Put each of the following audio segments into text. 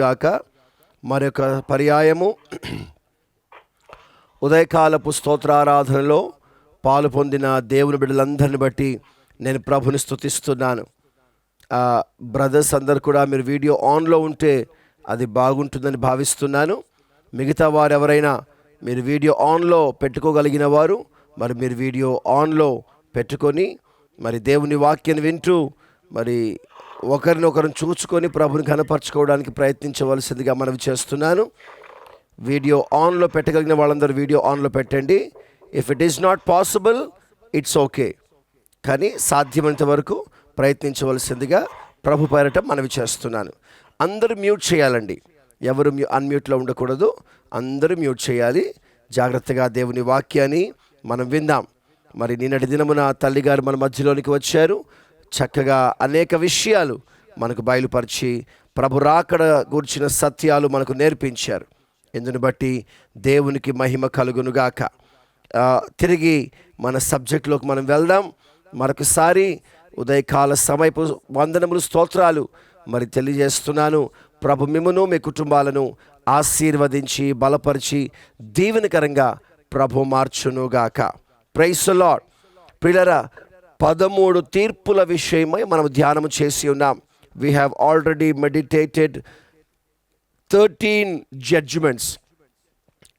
గాక. మరొక పర్యాయము ఉదయకాలపు స్తోత్రారాధనలో పాలు పొందిన దేవుని బిడ్డలందరిని బట్టి నేను ప్రభుని స్తుతిస్తున్నాను. బ్రదర్స్ అందరు కూడా మీరు వీడియో ఆన్లో ఉంటే అది బాగుంటుందని భావిస్తున్నాను. మిగతా వారు ఎవరైనా మీరు వీడియో ఆన్లో పెట్టుకోగలిగిన వారు మరి మీరు వీడియో ఆన్లో పెట్టుకొని మరి దేవుని వాక్యాన్ని వింటూ మరి ఒకరినొకరిని చూసుకొని ప్రభుని ఘనపరచుకోవడానికి ప్రయత్నించవలసిందిగా మనవి చేస్తున్నాను. వీడియో ఆన్లో పెట్టగలిగిన వాళ్ళందరూ వీడియో ఆన్లో పెట్టండి. If it is not possible it's okay, కానీ సాధ్యమైనంత వరకు ప్రయత్నించవలసిందిగా ప్రభు పేరట మనవి చేస్తున్నాను. అందరూ మ్యూట్ చేయాలండి, ఎవరు అన్మ్యూట్లో ఉండకూడదు, అందరూ మ్యూట్ చేయాలి. జాగ్రత్తగా దేవుని వాక్యాన్ని మనం విందాం. మరి నిన్నటి దినమున తల్లిగారు మన మధ్యలోనికి వచ్చారు. చక్కగా అనేక విషయాలు మనకు బయలుపరిచి ప్రభు రాకడ గురించిన సత్యాలు మనకు నేర్పించారు. ఇందుని బట్టి దేవునికి మహిమ కలుగునుగాక. తిరిగి మన సబ్జెక్టులోకి మనం వెళ్దాం. మరొకసారి ఉదయకాల సమయపు వందనములు స్తోత్రాలు మరి తెలియజేస్తున్నాను. ప్రభు మిమ్మును మీ కుటుంబాలను ఆశీర్వదించి బలపరిచి దీవెనకరంగా ప్రభు మార్చునుగాక. Praise the Lord. ప్రియులారా, 13 తీర్పుల విషయమై మనం ధ్యానం చేసి ఉన్నాం. We have already meditated 13 judgments.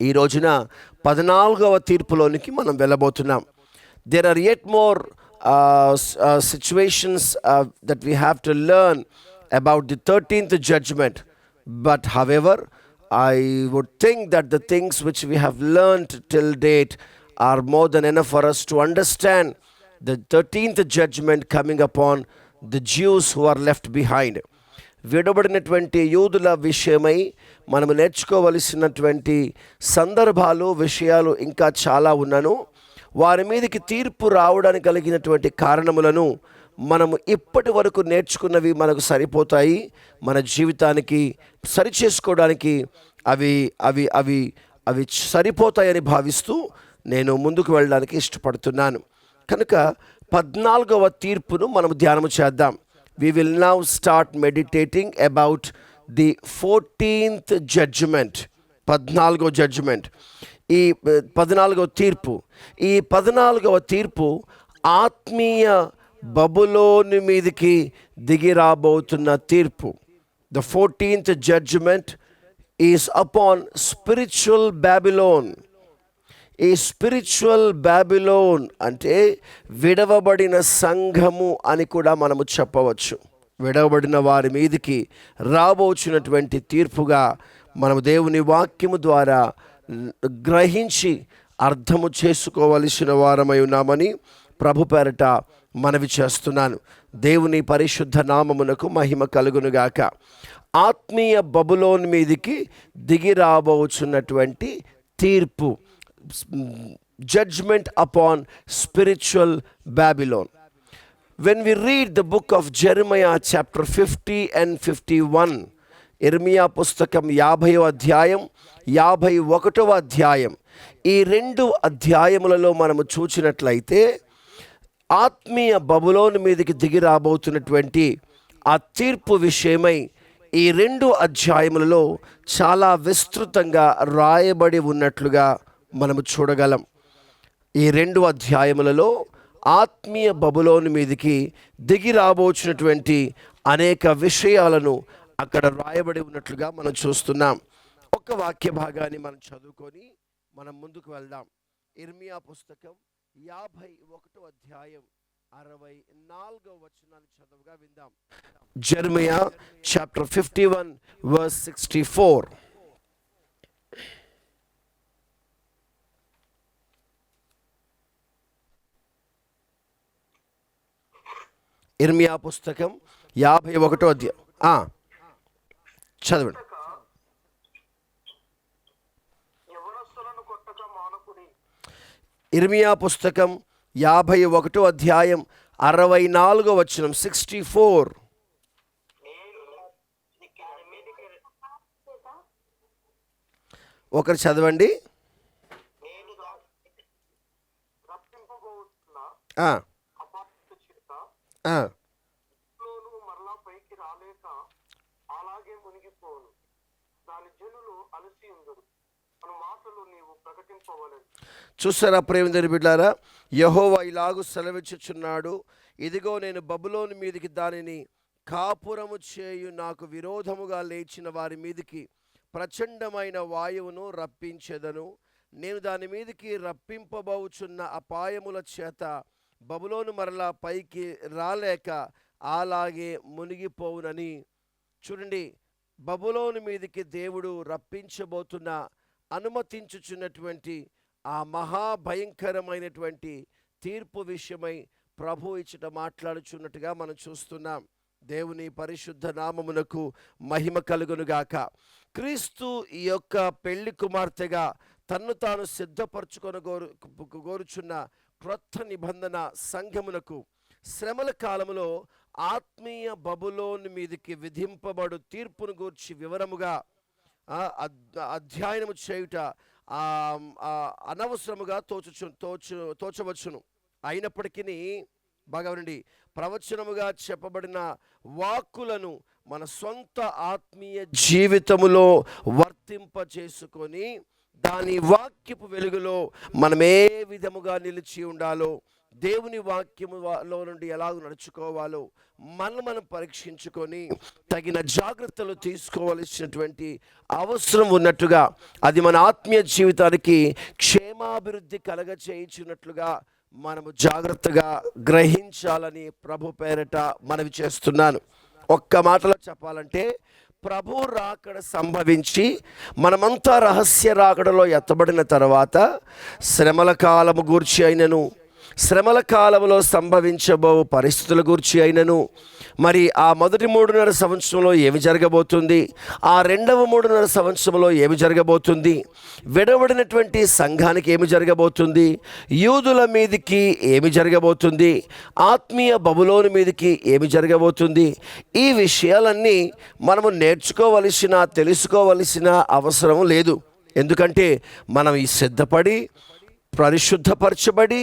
ఈ రోజున 14వ తీర్పులోనికి మనం వెళ్ళబోతున్నాం. There are yet more situations that we have to learn about the 13th judgment. But however, I would think that the things which we have learned till date are more than enough for us to understand the 13th judgment coming upon the Jews who are left behind. విడబడినటువంటి యూదుల విషయమై మనము నేర్చుకోవలసినటువంటి సందర్భాలు విషయాలు ఇంకా చాలా ఉన్నను. వారి మీదకి తీర్పు రావడానికి కలిగినటువంటి కారణములను మనము ఇప్పటి వరకు నేర్చుకున్నవి మనకు సరిపోతాయి. మన జీవితానికి సరిచేసుకోవడానికి అవి అవి అవి అవి సరిపోతాయని భావిస్తూ నేను ముందుకు వెళ్ళడానికి ఇష్టపడుతున్నాను. కనుక 14వ తీర్పును మనం ధ్యానము చేద్దాం. We will now start meditating about the 14th judgment. 14వ జడ్జిమెంట్, ఈ 14వ తీర్పు. ఈ 14వ తీర్పు ఆత్మీయ బబులోను మీదకి దిగి రాబోతున్న తీర్పు. The 14th judgment is upon spiritual Babylon. ఈ స్పిరిచువల్ బాబిలోన్ అంటే విడవబడిన సంఘము అని కూడా మనము చెప్పవచ్చు. విడవబడిన వారి మీదికి రాబోచున్నటువంటి తీర్పుగా మనము దేవుని వాక్యము ద్వారా గ్రహించి అర్థము చేసుకోవలసిన వారమై ఉన్నామని ప్రభు పేరట మనవి చేస్తున్నాను. దేవుని పరిశుద్ధ నామమునకు మహిమ కలుగునుగాక. ఆత్మీయ బబులోన్ మీదికి దిగి రాబోచున్నటువంటి తీర్పు, judgment upon spiritual Babylon. When we read the book of Jeremiah chapter 50 and 51, ఇర్మియా పుస్తకం 50వ అధ్యాయం 51వ అధ్యాయం, ఈ 2 అధ్యాయములలో మనము చూచినట్లయితే ఆత్మీయ బబులోను మీదకి దిగి రాబోతున్నటువంటి ఆ తీర్పు విషయమై ఈ 2 అధ్యాయములలో చాలా విస్తృతంగా రాయబడి ఉన్నట్లుగా మనము చూడగలం. ఈ 2 అధ్యాయములలో ఆత్మీయ బబులోను మీదకి దిగి రాబోచినటువంటి అనేక విషయాలను అక్కడ రాయబడి ఉన్నట్లుగా మనం చూస్తున్నాం. ఒక వాక్య భాగాన్ని మనం చదువుకొని మనం ముందుకు వెళ్దాం. ఇర్మియా పుస్తకం 51వ అధ్యాయం 64వ వచనాన్ని చదువుగా విందాం. Jeremiah chapter 51 verse 64. ఇర్మియా పుస్తకం 51వ అధ్యాయం చదవండి. ఇర్మియా పుస్తకం 51వ అధ్యాయం 64వ వచనం 64. ఒకరు చదవండి. చూసారా ప్రేమిందని బిడ్డారా, యెహోవా ఇలాగు సెలవిచ్చుచున్నాడు, ఇదిగో నేను బబులోను మీదికి దానిని కాపురము చేయు నాకు విరోధముగా లేచిన వారి మీదికి ప్రచండమైన వాయువును రప్పించెదను. నేను దాని మీదికి రప్పింపబోచున్న అపాయముల చేత బబులోను మరలా పైకి రాలేక అలాగే మునిగిపోవునని. చూడండి, బబులోను మీదికి దేవుడు రప్పించబోతున్న, అనుమతించుచున్నటువంటి ఆ మహాభయంకరమైనటువంటి తీర్పు విషయమై ప్రభు ఇచ్చట మాట్లాడుచున్నట్టుగా మనం చూస్తున్నాం. దేవుని పరిశుద్ధ నామమునకు మహిమ కలుగునుగాక. క్రీస్తు ఈ యొక్క పెళ్లి కుమార్తెగా తన్ను తాను సిద్ధపరచుకొని కోరుచున్న క్రొత్త నిబంధన సంఘమునకు శ్రమల కాలములో ఆత్మీయ బబులోను మీదికి విధింపబడు తీర్పును గూర్చి వివరముగా అధ్యయనము చేయుట అనవసరముగా తోచవచ్చును. అయినప్పటికీ బాగా వినండి, ప్రవచనముగా చెప్పబడిన వాక్కులను మన సొంత ఆత్మీయ జీవితములో వర్తింపచేసుకొని దాని వాక్యపు వెలుగులో మనం ఏ విధముగా నిలిచి ఉండాలో, దేవుని వాక్యములో నుండి ఎలాగ నడుచుకోవాలో మనం పరీక్షించుకొని తగిన జాగ్రత్తలు తీసుకోవలసినటువంటి అవసరం ఉన్నట్టుగా, అది మన ఆత్మీయ జీవితానికి క్షేమాభివృద్ధి కలగచేయుచున్నట్లుగా మనము జాగ్రత్తగా గ్రహించాలని ప్రభు పేరట మనవి చేస్తున్నాను. ఒక్క మాటలో చెప్పాలంటే, ప్రభు రాకడ సంభవించి మనమంతా రహస్య రాకడలో ఎత్తబడిన తర్వాత శ్రమల కాలము గూర్చి అయినను, శ్రమల కాలంలో సంభవించబో పరిస్థితుల గురించి అయినను, మరి ఆ మొదటి 3.5 సంవత్సరంలో ఏమి జరగబోతుంది, ఆ రెండవ 3.5 సంవత్సరంలో ఏమి జరగబోతుంది, విడవడినటువంటి సంఘానికి ఏమి జరగబోతుంది, యూదుల మీదికి ఏమి జరగబోతుంది, ఆత్మీయ బబులోను మీదికి ఏమి జరగబోతుంది, ఈ విషయాలన్నీ మనము నేర్చుకోవలసిన, తెలుసుకోవలసిన అవసరం లేదు. ఎందుకంటే మనం ఈ సిద్ధపడి పరిశుద్ధపరచబడి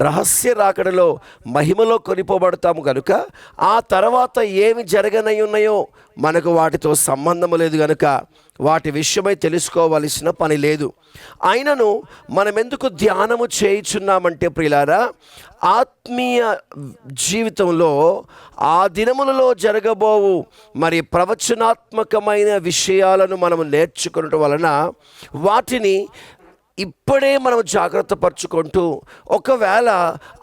రహస్య రాకడలో మహిమలో కొనిపోబడతాము కనుక ఆ తర్వాత ఏమి జరగనై ఉన్నాయో మనకు వాటితో సంబంధం లేదు కనుక వాటి విషయమై తెలుసుకోవలసిన పని లేదు. అయినను మనం ఎందుకు ధ్యానము చేయుచున్నామంటే ప్రియులారా, ఆత్మీయ జీవితంలో ఆ దినములలో జరగబోవు మరి ప్రవచనాత్మకమైన విషయాలను మనము నేర్చుకునటం వలన వాటిని ఇప్పుడే మనం జాగ్రత్త పరుచుకుంటూ, ఒకవేళ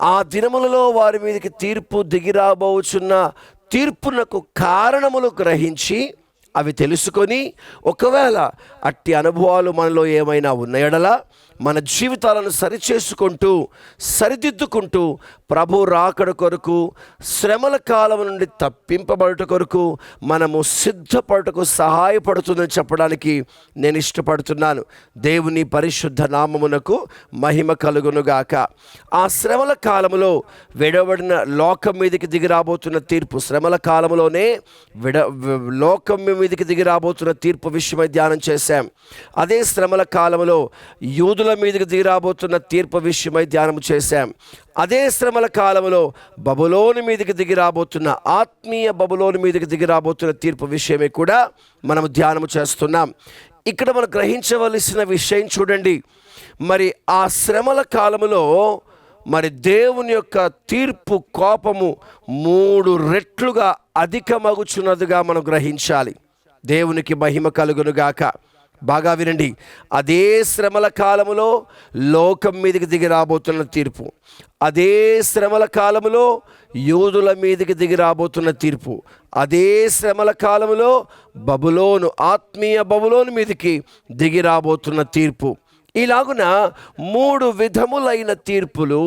ఆ దినములలో వారి మీదకి తీర్పు దిగిరాబోచున్న తీర్పునకు కారణములు గ్రహించి అవి తెలుసుకొని, ఒకవేళ అట్టి అనుభవాలు మనలో ఏమైనా ఉన్న ఎడల మన జీవితాలను సరిచేసుకుంటూ సరిదిద్దుకుంటూ ప్రభు రాకడ కొరకు, శ్రమల కాలం నుండి తప్పింపబడుట కొరకు మనము సిద్ధపడుటకు సహాయపడుతుందని చెప్పడానికి నేను ఇష్టపడుతున్నాను. దేవుని పరిశుద్ధ నామమునకు మహిమ కలుగునుగాక. ఆ శ్రమల కాలములో విడవడిన లోకం మీదకి దిగి రాబోతున్న తీర్పు, శ్రమల కాలంలోనే లోకం మీదకి దిగి రాబోతున్న తీర్పు విషయమై ధ్యానం చేశాం. అదే శ్రమల కాలంలో యూదుల మీదకి దిగి రాబోతున్న తీర్పు విషయమై ధ్యానం చేశాం. అదే శ్రమల కాలంలో బబులోను మీదకి దిగి రాబోతున్న, ఆత్మీయ బబులోను మీదకి దిగి రాబోతున్న తీర్పు విషయమే కూడా మనం ధ్యానం చేస్తున్నాం. ఇక్కడ మనం గ్రహించవలసిన విషయం చూడండి, మరి ఆ శ్రమల కాలంలో మరి దేవుని యొక్క తీర్పు కోపము 3 రెట్లుగా అధికమగుచున్నదిగా మనం గ్రహించాలి. దేవునికి మహిమ కలుగునుగాక. బాగా వినండి, అదే శ్రమల కాలములో లోకం మీదకి దిగి రాబోతున్న తీర్పు, అదే శ్రమల కాలములో యూదుల మీదకి దిగి రాబోతున్న తీర్పు, అదే శ్రమల కాలములో బబులోను, ఆత్మీయ బబులోను మీదకి దిగి రాబోతున్న తీర్పు. ఇలాగున 3 విధములైన తీర్పులు,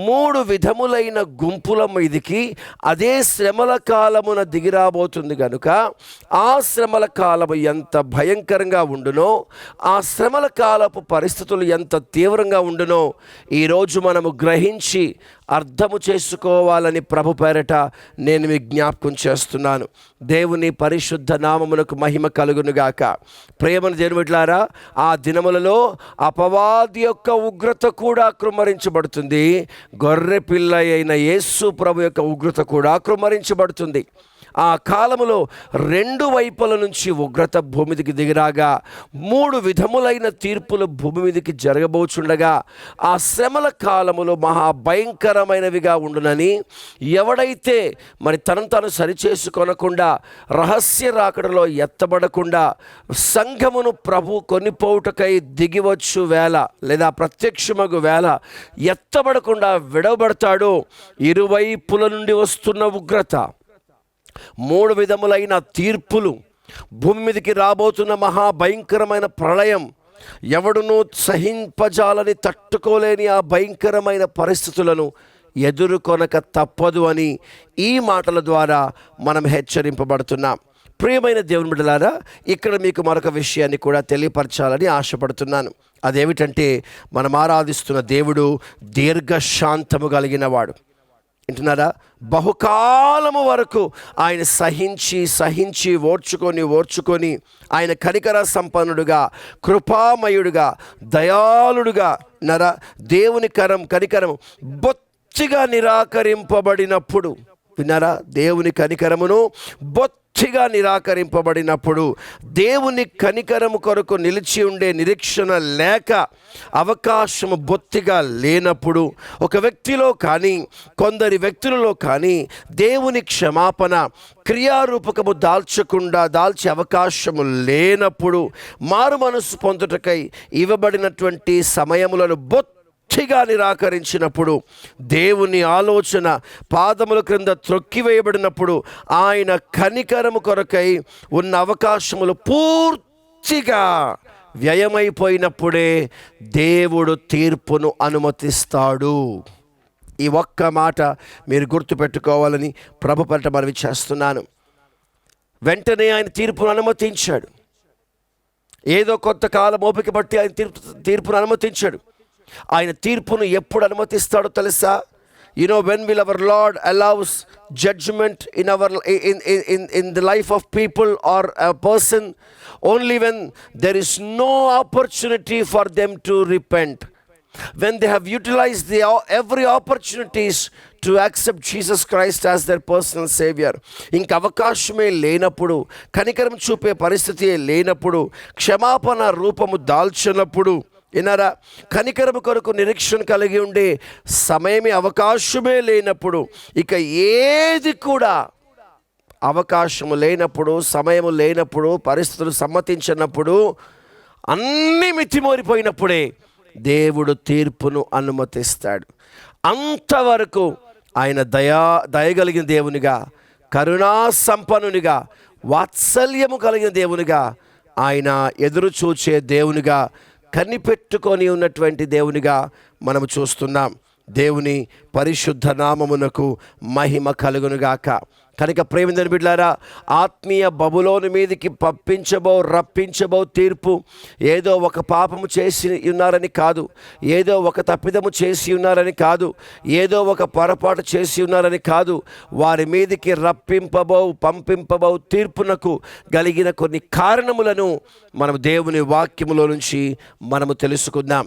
3 విధములైన గుంపుల మీదికి అదే శ్రమల కాలమున దిగిరాబోతుంది కనుక ఆ శ్రమల కాలము ఎంత భయంకరంగా ఉండునో, ఆ శ్రమల కాలపు పరిస్థితులు ఎంత తీవ్రంగా ఉండునో ఈరోజు మనము గ్రహించి అర్థము చేసుకోవాలని ప్రభు పేరట నేను మీ జ్ఞాపకం చేస్తున్నాను. దేవుని పరిశుద్ధ నామమునకు మహిమ కలుగునుగాక. ప్రేమను దేవులారా, ఆ దినములలో అపవాది యొక్క ఉగ్రత కూడా కృమ్మరించబడుతుంది, గొర్రె పిల్ల అయిన యేసు ప్రభు యొక్క ఉగ్రత కూడా కృమ్మరించబడుతుంది. ఆ కాలములో 2 వైపుల నుంచి ఉగ్రత భూమి మీదకి దిగిరాగా 3 విధములైన తీర్పులు భూమి మీదకి జరగబోచుండగా ఆ శ్రమల కాలములో మహాభయంకరమైనవిగా ఉండునని, ఎవడైతే మరి తనను తాను సరిచేసుకొనకుండా రహస్య రాకడలో ఎత్తబడకుండా సంఘమును ప్రభు కొనిపోవుటకై దిగివచ్చు వేళ లేదా ప్రత్యక్షమగు వేళ ఎత్తబడకుండా విడవబడతాడో, ఇరువైపుల నుండి వస్తున్న ఉగ్రత, 3 విధములైన తీర్పులు, భూమి మీదకి రాబోతున్న మహాభయంకరమైన ప్రళయం, ఎవడునూ సహింపజాలని తట్టుకోలేని ఆ భయంకరమైన పరిస్థితులను ఎదుర్కొనక తప్పదు అని ఈ మాటల ద్వారా మనం హెచ్చరింపబడుతున్నాం. ప్రియమైన దేవుని బిడ్డలారా, ఇక్కడ మీకు మరొక విషయాన్ని కూడా తెలియపరచాలని ఆశపడుతున్నాను. అదేమిటంటే, మనం ఆరాధిస్తున్న దేవుడు దీర్ఘశాంతము కలిగిన వాడు. వింటున్నారా? బహుకాలము వరకు ఆయన సహించి ఓర్చుకొని ఆయన కనికర సంపన్నుడుగా, కృపామయుడుగా, దయాళుడుగా దేవుని కనికరం బొత్తిగా నిరాకరింపబడినప్పుడు, విన్నారా? దేవుని కనికరమును బొత్తిగా నిరాకరింపబడినప్పుడు, దేవుని కనికరము కొరకు నిలిచి ఉండే నిరీక్షణ లేక, అవకాశము బొత్తిగా లేనప్పుడు, ఒక వ్యక్తిలో కానీ కొందరి వ్యక్తులలో కానీ దేవుని క్షమాపణ క్రియారూపకము దాల్చే అవకాశము లేనప్పుడు, మారు మనసు పొందుటకై ఇవ్వబడినటువంటి సమయములను బొత్తిగా నిరాకరించినప్పుడు, దేవుని ఆలోచన పాదముల క్రింద త్రొక్కివేయబడినప్పుడు, ఆయన కనికరము కొరకై ఉన్న అవకాశములు పూర్తిగా వ్యయమైపోయినప్పుడే దేవుడు తీర్పును అనుమతిస్తాడు. ఈ ఒక్క మాట మీరు గుర్తుపెట్టుకోవాలని ప్రభు పేరిట మనవి చేస్తున్నాను. వెంటనే ఆయన తీర్పును అనుమతించాడు. ఏదో కొంతకాలం ఓపిక బట్టి ఆయన తీర్పును అనుమతించాడు. ఆయన తీర్పును ఎప్పుడు అనుమతిస్తాడో తెలుసా? when will our Lord allows judgment in the life of people or a person? Only when there is no opportunity for them to repent, when they have utilized every opportunities to accept Jesus Christ as their personal savior. ఇంక అవకాశమే లేనప్పుడు, కనికరం చూపే పరిస్థితి లేనప్పుడు, క్షమాపణ రూపము దాల్చినప్పుడు, విన్నారా? కనికరము కొరకు నిరీక్షణ కలిగి ఉండే సమయమే, అవకాశమే లేనప్పుడు, ఇక ఏది కూడా అవకాశము లేనప్పుడు, సమయము లేనప్పుడు, పరిస్థితులు సమ్మతించినప్పుడు, అన్నీ మితిమోరిపోయినప్పుడే దేవుడు తీర్పును అనుమతిస్తాడు. అంతవరకు ఆయన దయగలిగిన దేవునిగా, కరుణా సంపన్నునిగా, వాత్సల్యము కలిగిన దేవునిగా, ఆయన ఎదురు చూచే దేవునిగా, కనిపెట్టుకొని ఉన్నటువంటి దేవునిగా మనము చూస్తున్నాం. దేవుని పరిశుద్ధ నామమునకు మహిమ కలుగునుగాక. కనుక ప్రేమించిన బిడ్డలారా, ఆత్మీయ బబులోను మీదకి రప్పించబో తీర్పు ఏదో ఒక పాపము చేసి ఉన్నారని కాదు, ఏదో ఒక తప్పిదము చేసి ఉన్నారని కాదు, ఏదో ఒక పొరపాటు చేసి ఉన్నారని కాదు. వారి మీదకి పంపింపబో తీర్పునకు కలిగిన కొన్ని కారణములను మనం దేవుని వాక్యములో నుంచి మనము తెలుసుకుందాం.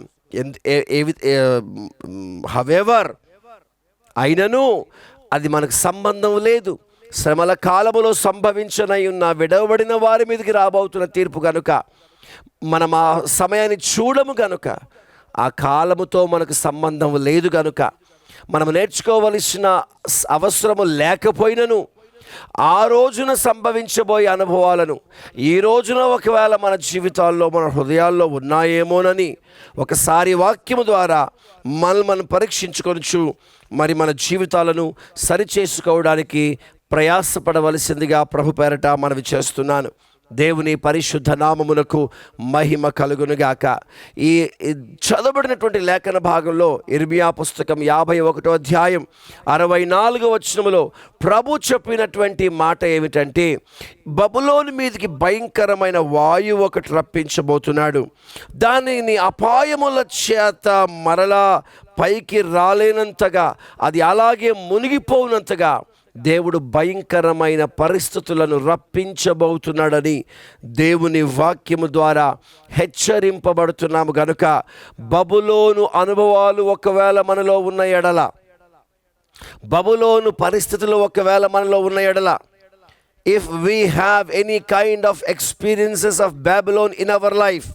హవెవర్, అయినను అది మనకు సంబంధం లేదు. శ్రమల కాలములో సంభవించనై ఉన్న విడవబడిన వారి మీదకి రాబోతున్న తీర్పు కనుక, మనం ఆ సమయాన్ని చూడము కనుక, ఆ కాలముతో మనకు సంబంధం లేదు కనుక, మనం నేర్చుకోవలసిన అవసరము లేకపోయినను, ఆ రోజున సంభవించబోయే అనుభవాలను ఈ రోజున ఒకవేళ మన జీవితాల్లో, మన హృదయాల్లో ఉన్నాయేమోనని ఒకసారి వాక్యము ద్వారా మనం పరీక్షించుకొనచ్చు, మరి మన జీవితాలను సరిచేసుకోవడానికి ప్రయాసపడవలసిందిగా ప్రభు పేరట మనవి చేస్తున్నాను. దేవుని పరిశుద్ధ నామమునకు మహిమ కలుగునుగాక. ఈ చదవబడినటువంటి లేఖన భాగంలో ఇర్మియా పుస్తకం 51వ అధ్యాయం 64వ వచనములో ప్రభు చెప్పినటువంటి మాట ఏమిటంటే, బబులోను మీదకి భయంకరమైన వాయువు ఒకటి రప్పించబోతున్నాడు. దానిని అపాయముల చేత మరలా పైకి రాలేనంతగా, అది అలాగే మునిగిపోనంతగా దేవుడు భయంకరమైన పరిస్థితులను రప్పించబోతున్నాడని దేవుని వాక్యము ద్వారా హెచ్చరింపబడుతున్నాము. గనుక బబులోను అనుభవాలు ఒకవేళ మనలో ఉన్న ఎడల, బబులోను పరిస్థితులు ఒకవేళ మనలో ఉన్న ఎడల, if we have any kind of experiences of Babylon in our life,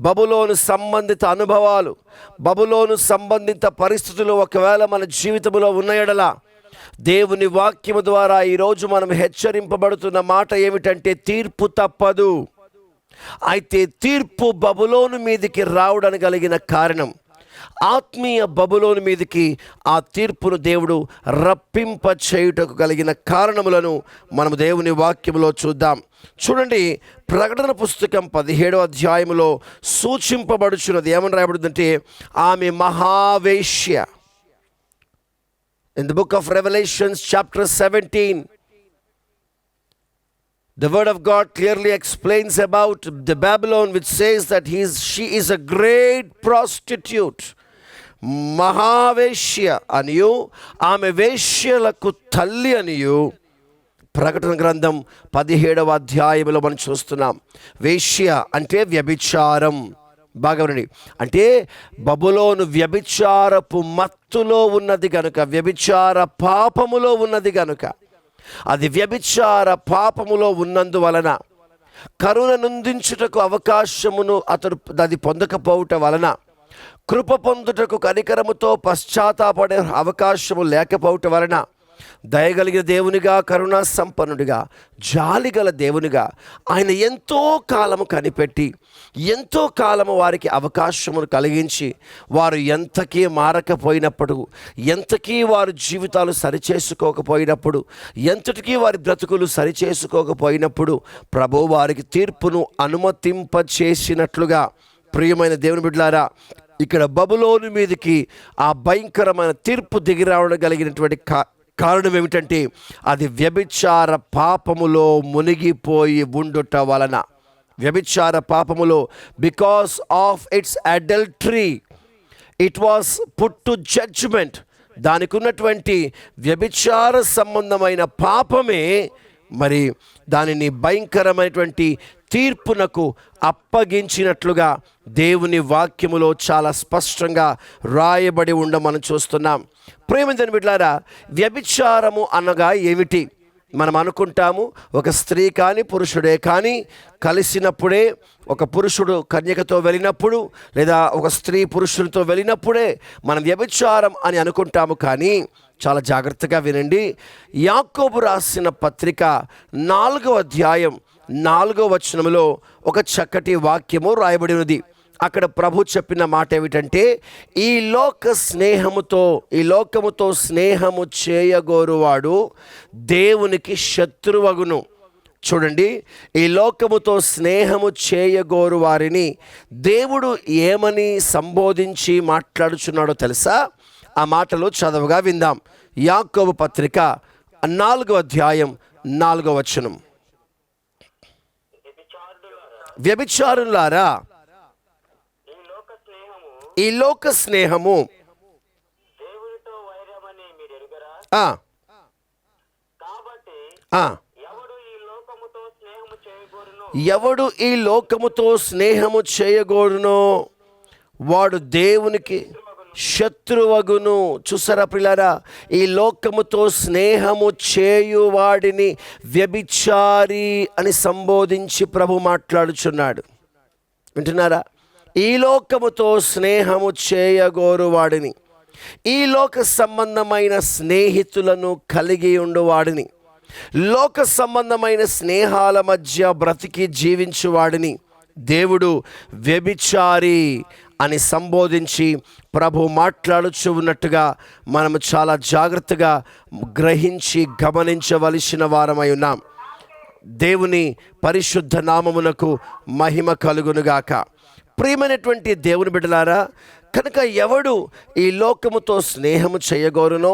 బబులోను సంబంధిత అనుభవాలు, బబులోను సంబంధిత పరిస్థితులు ఒకవేళ మన జీవితంలో ఉన్న యెడల, దేవుని వాక్యము ద్వారా ఈరోజు మనం హెచ్చరింపబడుతున్న మాట ఏమిటంటే తీర్పు తప్పదు. అయితే తీర్పు బబులోను మీదికి రావడానికి కలిగిన కారణం, ఆత్మీయ బబులోను మీదికి ఆ తీర్పును దేవుడు రప్పింప చేయుటకు కలిగిన కారణములను మనము దేవుని వాక్యములో చూద్దాం. చూడండి, ప్రకటన పుస్తకం 17వ అధ్యాయములో సూచింపబడుచున్నది. ఏమని రాయబడిందంటే ఆమె మహావేశ్య. In the book of Revelations chapter 17, the word of God clearly explains about the Babylon, which says that she is a great prostitute. మహావేశ్య అనియు, ఆమె వేశ్యలకు తల్లి అనియు ప్రకటన గ్రంథం 17వ అధ్యాయంలో మనం చూస్తున్నాం. వేశ్య అంటే వ్యభిచారం. బాగా వినండి. అంటే బబులోను వ్యభిచారపు మత్తులో ఉన్నది గనుక, వ్యభిచార పాపములో ఉన్నది గనుక, అది వ్యభిచార పాపములో ఉన్నందువలన కరుణ నుందించుటకు అవకాశమును అది పొందకపోవటం వలన, కృప పొందుటకు కనికరముతో పశ్చాత్తాపడే అవకాశము లేకపోవటం వలన, దయగలిగిన దేవునిగా, కరుణా సంపన్నుడిగా, జాలిగల దేవునిగా ఆయన ఎంతో కాలము కనిపెట్టి, ఎంతో కాలము వారికి అవకాశమును కలిగించి, వారు ఎంతకీ మారకపోయినప్పుడు, ఎంతకీ వారి జీవితాలు సరిచేసుకోకపోయినప్పుడు, ఎంతటికీ వారి బ్రతుకులు సరిచేసుకోకపోయినప్పుడు ప్రభు వారికి తీర్పును అనుమతింపచేసినట్లుగా, ప్రియమైన దేవుని బిడ్డలారా, ఇక్కడ బబులోను మీదకి ఆ భయంకరమైన తీర్పు దిగిరావడం కలిగినటువంటి కారణం ఏమిటంటే అది వ్యభిచార పాపములో మునిగిపోయి ఉండుట వలన. వ్యభిచార పాపములో, because of its adultery it was put to judgment. దానికి ఉన్నటువంటి వ్యభిచార సంబంధమైన పాపమే మరి దానిని భయంకరమైనటువంటి తీర్పునకు అప్పగించినట్లుగా దేవుని వాక్యములో చాలా స్పష్టంగా రాయబడి ఉండ మనం చూస్తున్నాం. ప్రేమించిన బిడ్డలారా, వ్యభిచారము అనగా ఏమిటి? మనం అనుకుంటాము, ఒక స్త్రీ కానీ పురుషుడే కానీ కలిసినప్పుడే, ఒక పురుషుడు కన్యకతో వెళ్ళినప్పుడు, లేదా ఒక స్త్రీ పురుషునితో వెళ్ళినప్పుడే మనం వ్యభిచారం అని అనుకుంటాము. కానీ చాలా జాగ్రత్తగా వినండి. యాకోబు రాసిన పత్రిక 4వ అధ్యాయం 4వ వచనములో ఒక చక్కటి వాక్యము రాయబడి ఉన్నది. అక్కడ ప్రభు చెప్పిన మాట ఏమిటంటే, ఈ లోకముతో స్నేహము చేయగోరువాడు దేవునికి శత్రువగును. చూడండి, ఈ లోకముతో స్నేహము చేయగోరు వారిని దేవుడు ఏమని సంబోధించి మాట్లాడుచున్నాడో తెలుసా? ఆ మాటలు చదవగా విందాం. యాకోబు పత్రిక 4వ అధ్యాయం 4వ వచనం. వ్యభిచారులారా, ఈ లోక స్నేహము ఎవడు ఈ లోకముతో స్నేహము చేయగోరునో వాడు దేవునికి శత్రువగును. చూసారా ప్రియులారా, ఈ లోకముతో స్నేహము చేయువాడిని వ్యభిచారి అని సంబోధించి ప్రభు మాట్లాడుచున్నాడు. వింటున్నారా? ఈ లోకముతో స్నేహము చేయగోరువాడిని, ఈ లోక సంబంధమైన స్నేహితులను కలిగి ఉండువాడిని, లోక సంబంధమైన స్నేహాల మధ్య బ్రతికి జీవించువాడిని దేవుడు వ్యభిచారి అని సంబోధించి ప్రభు మాట్లాడుచు ఉన్నట్టుగా మనము చాలా జాగ్రత్తగా గ్రహించి గమనించవలసిన వారమై ఉన్నాం. దేవుని పరిశుద్ధ నామమునకు మహిమ కలుగునుగాక. ప్రియమైనటువంటి దేవుని బిడ్డలారా, కనుక ఎవడు ఈ లోకముతో స్నేహము చేయగోరునో,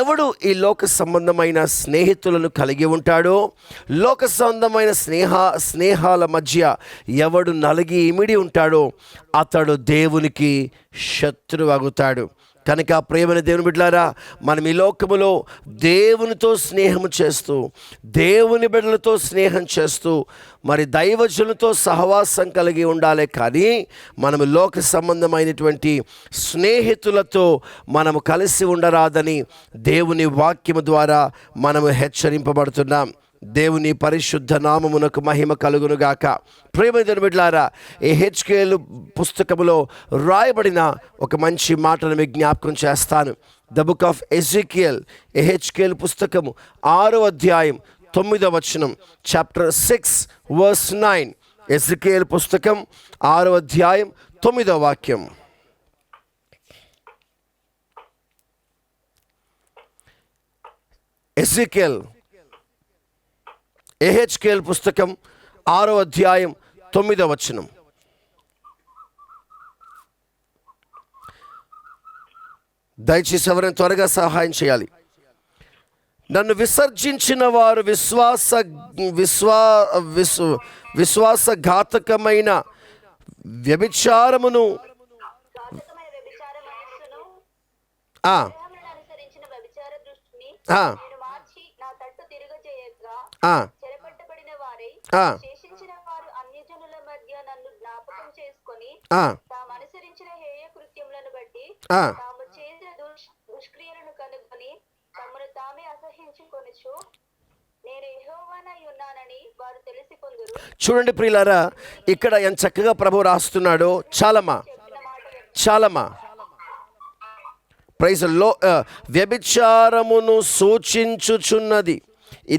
ఎవడు ఈ లోక సంబంధమైన స్నేహితులను కలిగి ఉంటాడో, లోక సంబంధమైన స్నేహాల మధ్య ఎవడు నలిగి ఇమిడి ఉంటాడో అతడు దేవునికి శత్రువు అగుతాడు. కనుక ప్రియమైన దేవుని బిడ్డలారా, మనం ఈ లోకములో దేవునితో స్నేహము చేస్తూ, దేవుని బిడ్డలతో స్నేహం చేస్తూ, మరి దైవజనులతో సహవాసం కలిగి ఉండాలి. కానీ మనము లోక సంబంధమైనటువంటి స్నేహితులతో మనము కలిసి ఉండరాదని దేవుని వాక్యము ద్వారా మనము హెచ్చరింపబడుతున్నాం. దేవుని పరిశుద్ధ నామమునకు మహిమ కలుగునుగాక. ప్రియమైన బిడ్డలారా, యెహెజ్కేలు పుస్తకములో రాయబడిన ఒక మంచి మాటను మీకు జ్ఞాపకం చేస్తాను. ద బుక్ ఆఫ్ ఎజెకియల్, యెహెజ్కేలు పుస్తకము 6వ అధ్యాయం 9వ వచనం. Chapter 6 verse 9. ఎజెకియల్ పుస్తకం 6వ అధ్యాయం 9వ వాక్యం. యెహెజ్కేలు పుస్తకం 6వ అధ్యాయం 9వ వచనం. దయచేసి ఎవరైనా త్వరగా సహాయం చేయాలి. నన్ను విసర్జించిన వారు విశ్వాసఘాతకమైన వ్యభిచారమును చూడండి ప్రియులారా, ఇక్కడ ఎంత చక్కగా ప్రభు రాస్తున్నాడో. చాలమా ప్రైజ్ లో వ్యభిచారమును సూచించుచున్నది.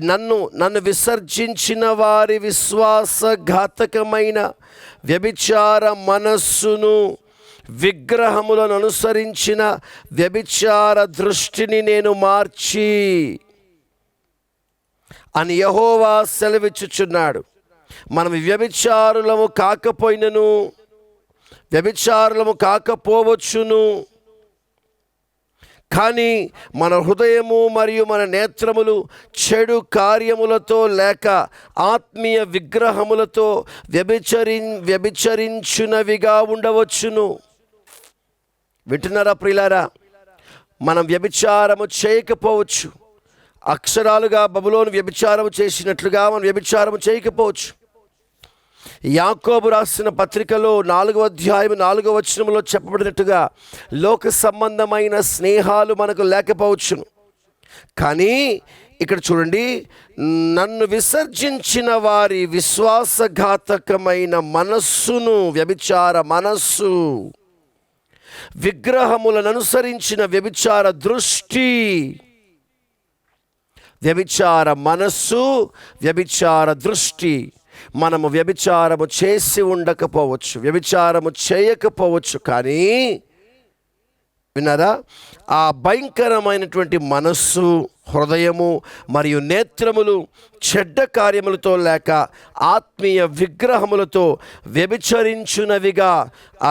నన్ను విసర్జించిన వారి విశ్వాసఘాతకమైన వ్యభిచార మనస్సును, విగ్రహములను అనుసరించిన వ్యభిచార దృష్టిని నేను మార్చి అని యెహోవా సెలవిచ్చుచున్నాడు. మనం వ్యభిచారులము కాకపోవచ్చును, కానీ మన హృదయము మరియు మన నేత్రములు చెడు కార్యములతో లేక ఆత్మీయ విగ్రహములతో వ్యభిచరించునవిగా ఉండవచ్చును. వింటున్నారా ప్రియులారా? మనం వ్యభిచారము చేయకపోవచ్చు. అక్షరాలుగా బబులోను వ్యభిచారము చేసినట్లుగా మనం వ్యభిచారము చేయకపోవచ్చు. యాకోబు రాసిన పత్రికలో 4వ అధ్యాయం 4వ వచనంలో చెప్పబడినట్టుగా లోక సంబంధమైన స్నేహాలు మనకు లేకపోవచ్చును. కానీ ఇక్కడ చూడండి, నన్ను విసర్జించిన వారి విశ్వాసఘాతకమైన మనస్సును, వ్యభిచార మనస్సు, విగ్రహములను అనుసరించిన వ్యభిచార దృష్టి, వ్యభిచార మనస్సు, వ్యభిచార దృష్టి. మనము వ్యభిచారము చేసి ఉండకపోవచ్చు, వ్యభిచారము చేయకపోవచ్చు, కానీ విన్నారా, ఆ భయంకరమైనటువంటి మనస్సు, హృదయము మరియు నేత్రములు చెడ్డ కార్యములతో లేక ఆత్మీయ విగ్రహములతో వ్యభిచరించునవిగా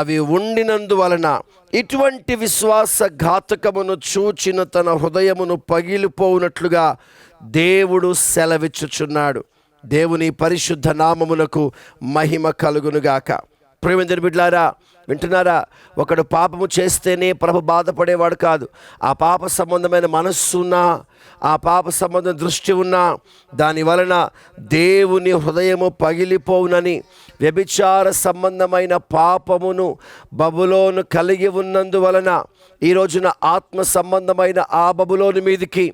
అవి ఉండినందువలన ఇటువంటి విశ్వాసఘాతకమును చూచిన తన హృదయమును పగిలిపోవునట్లుగా దేవుడు సెలవిచ్చుచున్నాడు. దేవుని పరిశుద్ధ నామమునకు మహిమ కలుగునుగాక. ప్రియమైన బిడ్డలారా, వింటున్నారా? ఒకడు పాపము చేస్తేనే ప్రభు బాధపడేవాడు కాదు. ఆ పాప సంబంధమైన మనస్సు ఉన్నా, ఆ పాప సంబంధం దృష్టి ఉన్నా, దాని వలన దేవుని హృదయము పగిలిపోవునని, వ్యభిచార సంబంధమైన పాపమును బబులోను కలిగి ఉన్నందువలన ఈ రోజున ఆత్మ సంబంధమైన ఆ బబులోని మీదికి,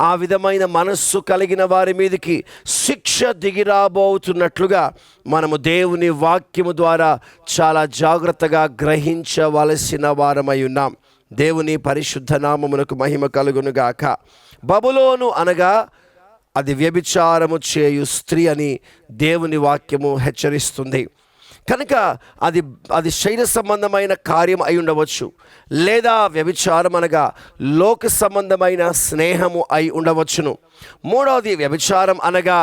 ఆ విధమైన మనస్సు కలిగిన వారి మీదికి శిక్ష దిగిరాబోతున్నట్లుగా మనము దేవుని వాక్యము ద్వారా చాలా జాగ్రత్తగా గ్రహించవలసిన వారమై ఉన్నాం. దేవుని పరిశుద్ధ నామమునకు మహిమ కలుగునుగాక. బబులోను అనగా అది వ్యభిచారము చేయు స్త్రీ అని దేవుని వాక్యము హెచ్చరిస్తుంది. కనుక అది శరీర సంబంధమైన కార్యం అయి ఉండవచ్చు, లేదా వ్యభిచారం అనగా లోక సంబంధమైన స్నేహము అయి ఉండవచ్చును. మూడవది, వ్యభిచారం అనగా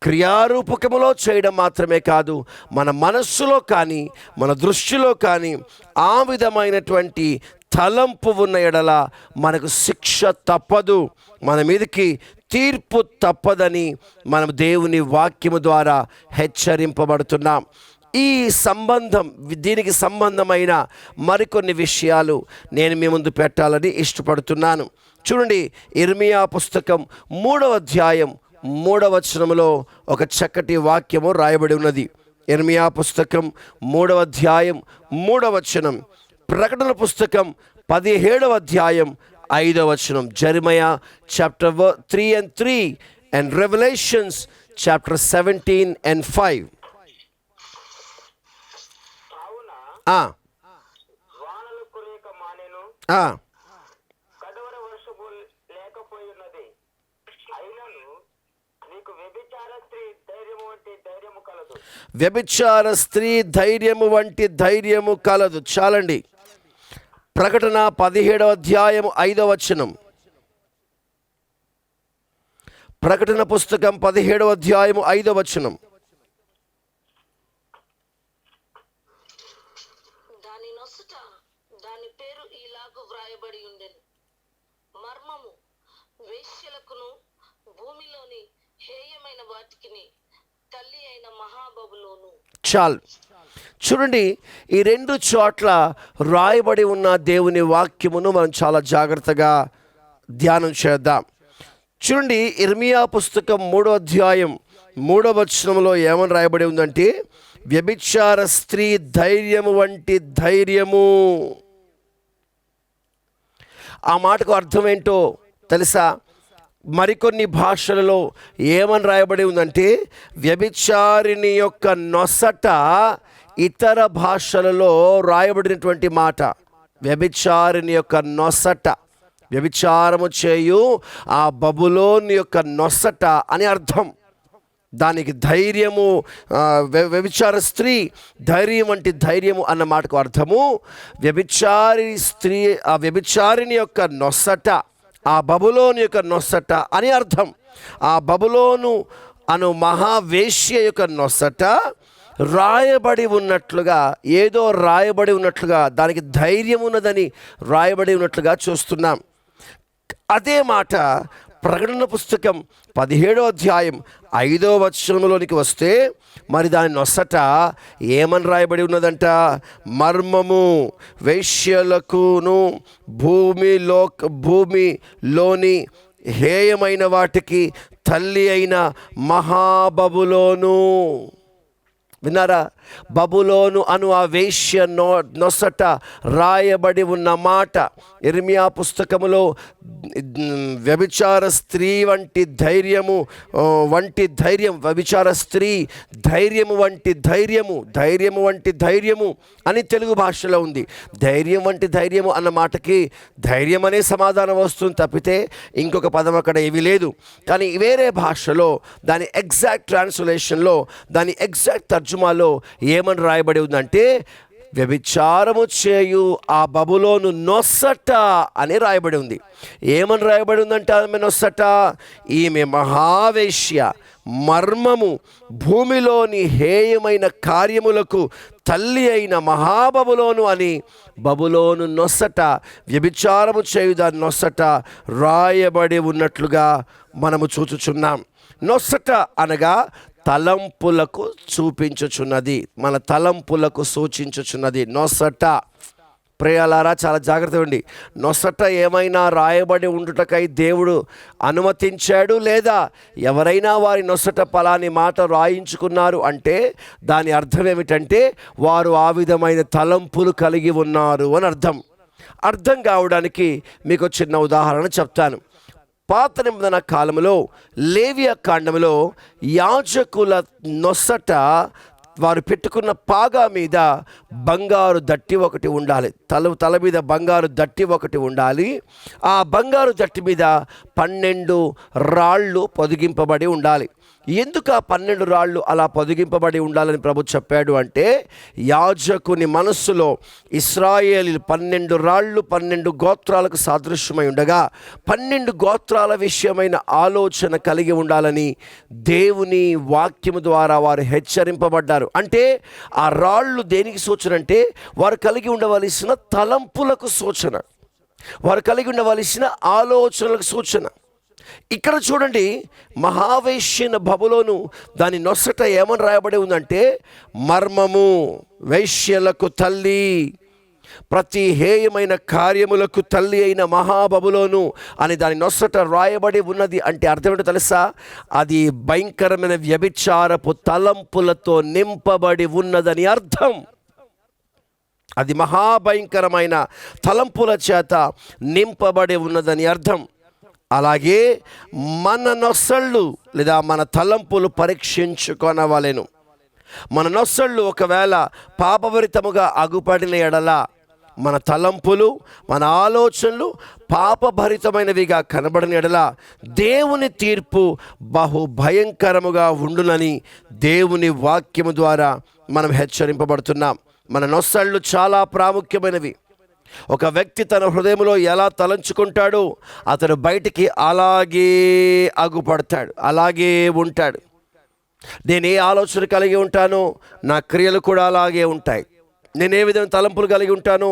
క్రియారూపకములో చేయడం మాత్రమే కాదు, మన మనస్సులో కానీ మన దృష్టిలో కానీ ఆ విధమైనటువంటి తలంపు ఉన్న ఎడల మనకు శిక్ష తప్పదు, మన మీదకి తీర్పు తప్పదని మనం దేవుని వాక్యము ద్వారా హెచ్చరింపబడుతున్నాం. ఈ సంబంధం, దీనికి సంబంధమైన మరికొన్ని విషయాలు నేను మీ ముందు పెట్టాలని ఇష్టపడుతున్నాను. చూడండి, ఇర్మియా పుస్తకం 3వ అధ్యాయం 3వ వచనంలో ఒక చక్కటి వాక్యము రాయబడి ఉన్నది. ఇర్మియా పుస్తకం 3వ అధ్యాయం 3వ వచనం. ప్రకటన పుస్తకం 17వ అధ్యాయం 5వ వచనం. జెరమయా chapter 3:3 And Revelations chapter 17 and 5. Ah. Ah. వ్యభిచార స్త్రీ ధైర్యము వంటి ధైర్యము కలదు. చాలండి. ప్రకటన 17వ అధ్యాయం 5వ వచనం. ప్రకటన పుస్తకం 17వ అధ్యాయం 5వ వచనం. దాని నొసట దాని పేరు ఇలాగు వ్రాయబడి ఉండెను, మర్మము వేశ్యలకును భూమిలోని హేయమైన వాటికిని తల్లి అయిన మహాబబులోను. చాలు. చూడండి, ఈ 2 చోట్ల రాయబడి ఉన్న దేవుని వాక్యమును మనం చాలా జాగ్రత్తగా ధ్యానం చేద్దాం. చూడండి, ఇర్మియా పుస్తకం 3వ అధ్యాయం 3వ వచనంలో ఏమని రాయబడి ఉందంటే, వ్యభిచార స్త్రీ ధైర్యము వంటి ధైర్యము. ఆ మాటకు అర్థం ఏంటో తెలుసా? మరికొన్ని భాషలలో ఏమని రాయబడి ఉందంటే, వ్యభిచారిణి యొక్క నొసట. ఇతర భాషలలో రాయబడినటువంటి మాట వ్యభిచారిణి యొక్క నొసట, వ్యభిచారము చేయు ఆ బబులోని యొక్క నొసట అని అర్థం. దానికి ధైర్యము, వ్యభిచార స్త్రీ ధైర్యం వంటి ధైర్యము అన్న మాటకు అర్థము వ్యభిచారి స్త్రీ, ఆ వ్యభిచారిని యొక్క నొసట, ఆ బబులోను యొక్క నొసట అని అర్థం. ఆ బబులోను అను మహావేశ్య యొక్క నొసట రాయబడి ఉన్నట్లుగా, ఏదో రాయబడి ఉన్నట్లుగా, దానికి ధైర్యం ఉన్నదని రాయబడి ఉన్నట్లుగా చూస్తున్నాం. అదే మాట ప్రకటన పుస్తకం 17వ అధ్యాయం 5వ వచనంలోనికి వస్తే, మరి దాని నొసట ఏమని రాయబడి ఉన్నదంట? మర్మము వేశ్యలకును భూమిలోని హేయమైన వాటికి తల్లి అయిన మహాబబులోను. విన్నారా? బబులోను అను ఆ వేశ్య నొసట రాయబడి ఉన్న మాట ఇర్మియా పుస్తకములో వ్యభిచార స్త్రీ వంటి ధైర్యము వ్యభిచార స్త్రీ ధైర్యము వంటి ధైర్యము అని తెలుగు భాషలో ఉంది. ధైర్యం వంటి ధైర్యము అన్న మాటకి ధైర్యం అనే సమాధానం వస్తుంది తప్పితే ఇంకొక పదం అక్కడ ఏమీ లేదు. కానీ వేరే భాషలో దాని ఎగ్జాక్ట్ ట్రాన్స్లేషన్లో, దాని ఎగ్జాక్ట్ తర్జుమాలో ఏమని రాయబడి ఉందంటే, వ్యభిచారము చేయు ఆ బబులోను నొసట అని రాయబడి ఉంది. ఏమని రాయబడి ఉందంటే, ఆమె నొసట, ఈమె మహావేశ్య, మర్మము భూమిలోని హేయమైన కార్యములకు తల్లి అయిన మహాబబులోను అని బబులోను నొసట, వ్యభిచారము చేయు దాని నొసట రాయబడి ఉన్నట్లుగా మనము చూచుచున్నాం. నొసట అనగా తలంపులకు చూపించుచున్నది, మన తలంపులకు సూచించుచున్నది నొసట. ప్రియులారా, చాలా జాగ్రత్త అండి. నొసట ఏమైనా రాయబడి ఉండుటకై దేవుడు అనుమతించాడు, లేదా ఎవరైనా వారి నొసట పలాని మాట రాయించుకున్నారు అంటే దాని అర్థం ఏమిటంటే వారు ఆ విధమైన తలంపులు కలిగి ఉన్నారు అని అర్థం. అర్థం కావడానికి మీకు చిన్న ఉదాహరణ చెప్తాను. పాత నిబంధన కాలంలో లేవియ కాండములో యాజకుల నొసట, వారు పెట్టుకున్న పాగా మీద బంగారు దట్టి ఒకటి ఉండాలి. తల మీద బంగారు దట్టి ఒకటి ఉండాలి. ఆ బంగారు దట్టి మీద 12 రాళ్ళు పొదిగింపబడి ఉండాలి. ఎందుకు ఆ 12 రాళ్ళు అలా పొదిగింపబడి ఉండాలని ప్రభు చెప్పాడు అంటే, యాజకుని మనస్సులో ఇశ్రాయేలీలు 12 రాళ్ళు 12 గోత్రాలకు సాదృశ్యమై ఉండగా 12 గోత్రాల విషయమైన ఆలోచన కలిగి ఉండాలని దేవుని వాక్యము ద్వారా వారు హెచ్చరింపబడ్డారు. అంటే ఆ రాళ్ళు దేనికి సూచన అంటే, వారు కలిగి ఉండవలసిన తలంపులకు సూచన, వారు కలిగి ఉండవలసిన ఆలోచనలకు సూచన. ఇక్కడ చూడండి, మహావేశ్యన బబులోను దాని నొసట ఏమని రాయబడి ఉందంటే, మర్మము వేశ్యలకు తల్లి, ప్రతి హేయమైన కార్యములకు తల్లి అయిన మహాబబులోను అని దాని నొసట రాయబడి ఉన్నది. అంటే అర్థం ఏంటో తెలుసా? అది భయంకరమైన వ్యభిచారపు తలంపులతో నింపబడి ఉన్నదని అర్థం. అది మహాభయంకరమైన తలంపుల చేత నింపబడి ఉన్నదని అర్థం. అలాగే మన నొసళ్ళు లేదా మన తలంపులు పరీక్షించుకొనవలెను. మన నొసళ్ళు ఒకవేళ పాపభరితముగా అగుపడిన ఎడల, మన తలంపులు మన ఆలోచనలు పాపభరితమైనవిగా కనబడిన ఎడల దేవుని తీర్పు బహు భయంకరముగా ఉండునని దేవుని వాక్యము ద్వారా మనం హెచ్చరింపబడుతున్నాం. మన నొసళ్ళు చాలా ప్రాముఖ్యమైనవి. ఒక వ్యక్తి తన హృదయంలో ఎలా తలంచుకుంటాడో అతను బయటికి అలాగే అగుపడతాడు, అలాగే ఉంటాడు. నేను ఏ ఆలోచన కలిగి ఉంటానో నా క్రియలు కూడా అలాగే ఉంటాయి. నేను ఏ విధమైన తలంపులు కలిగి ఉంటానో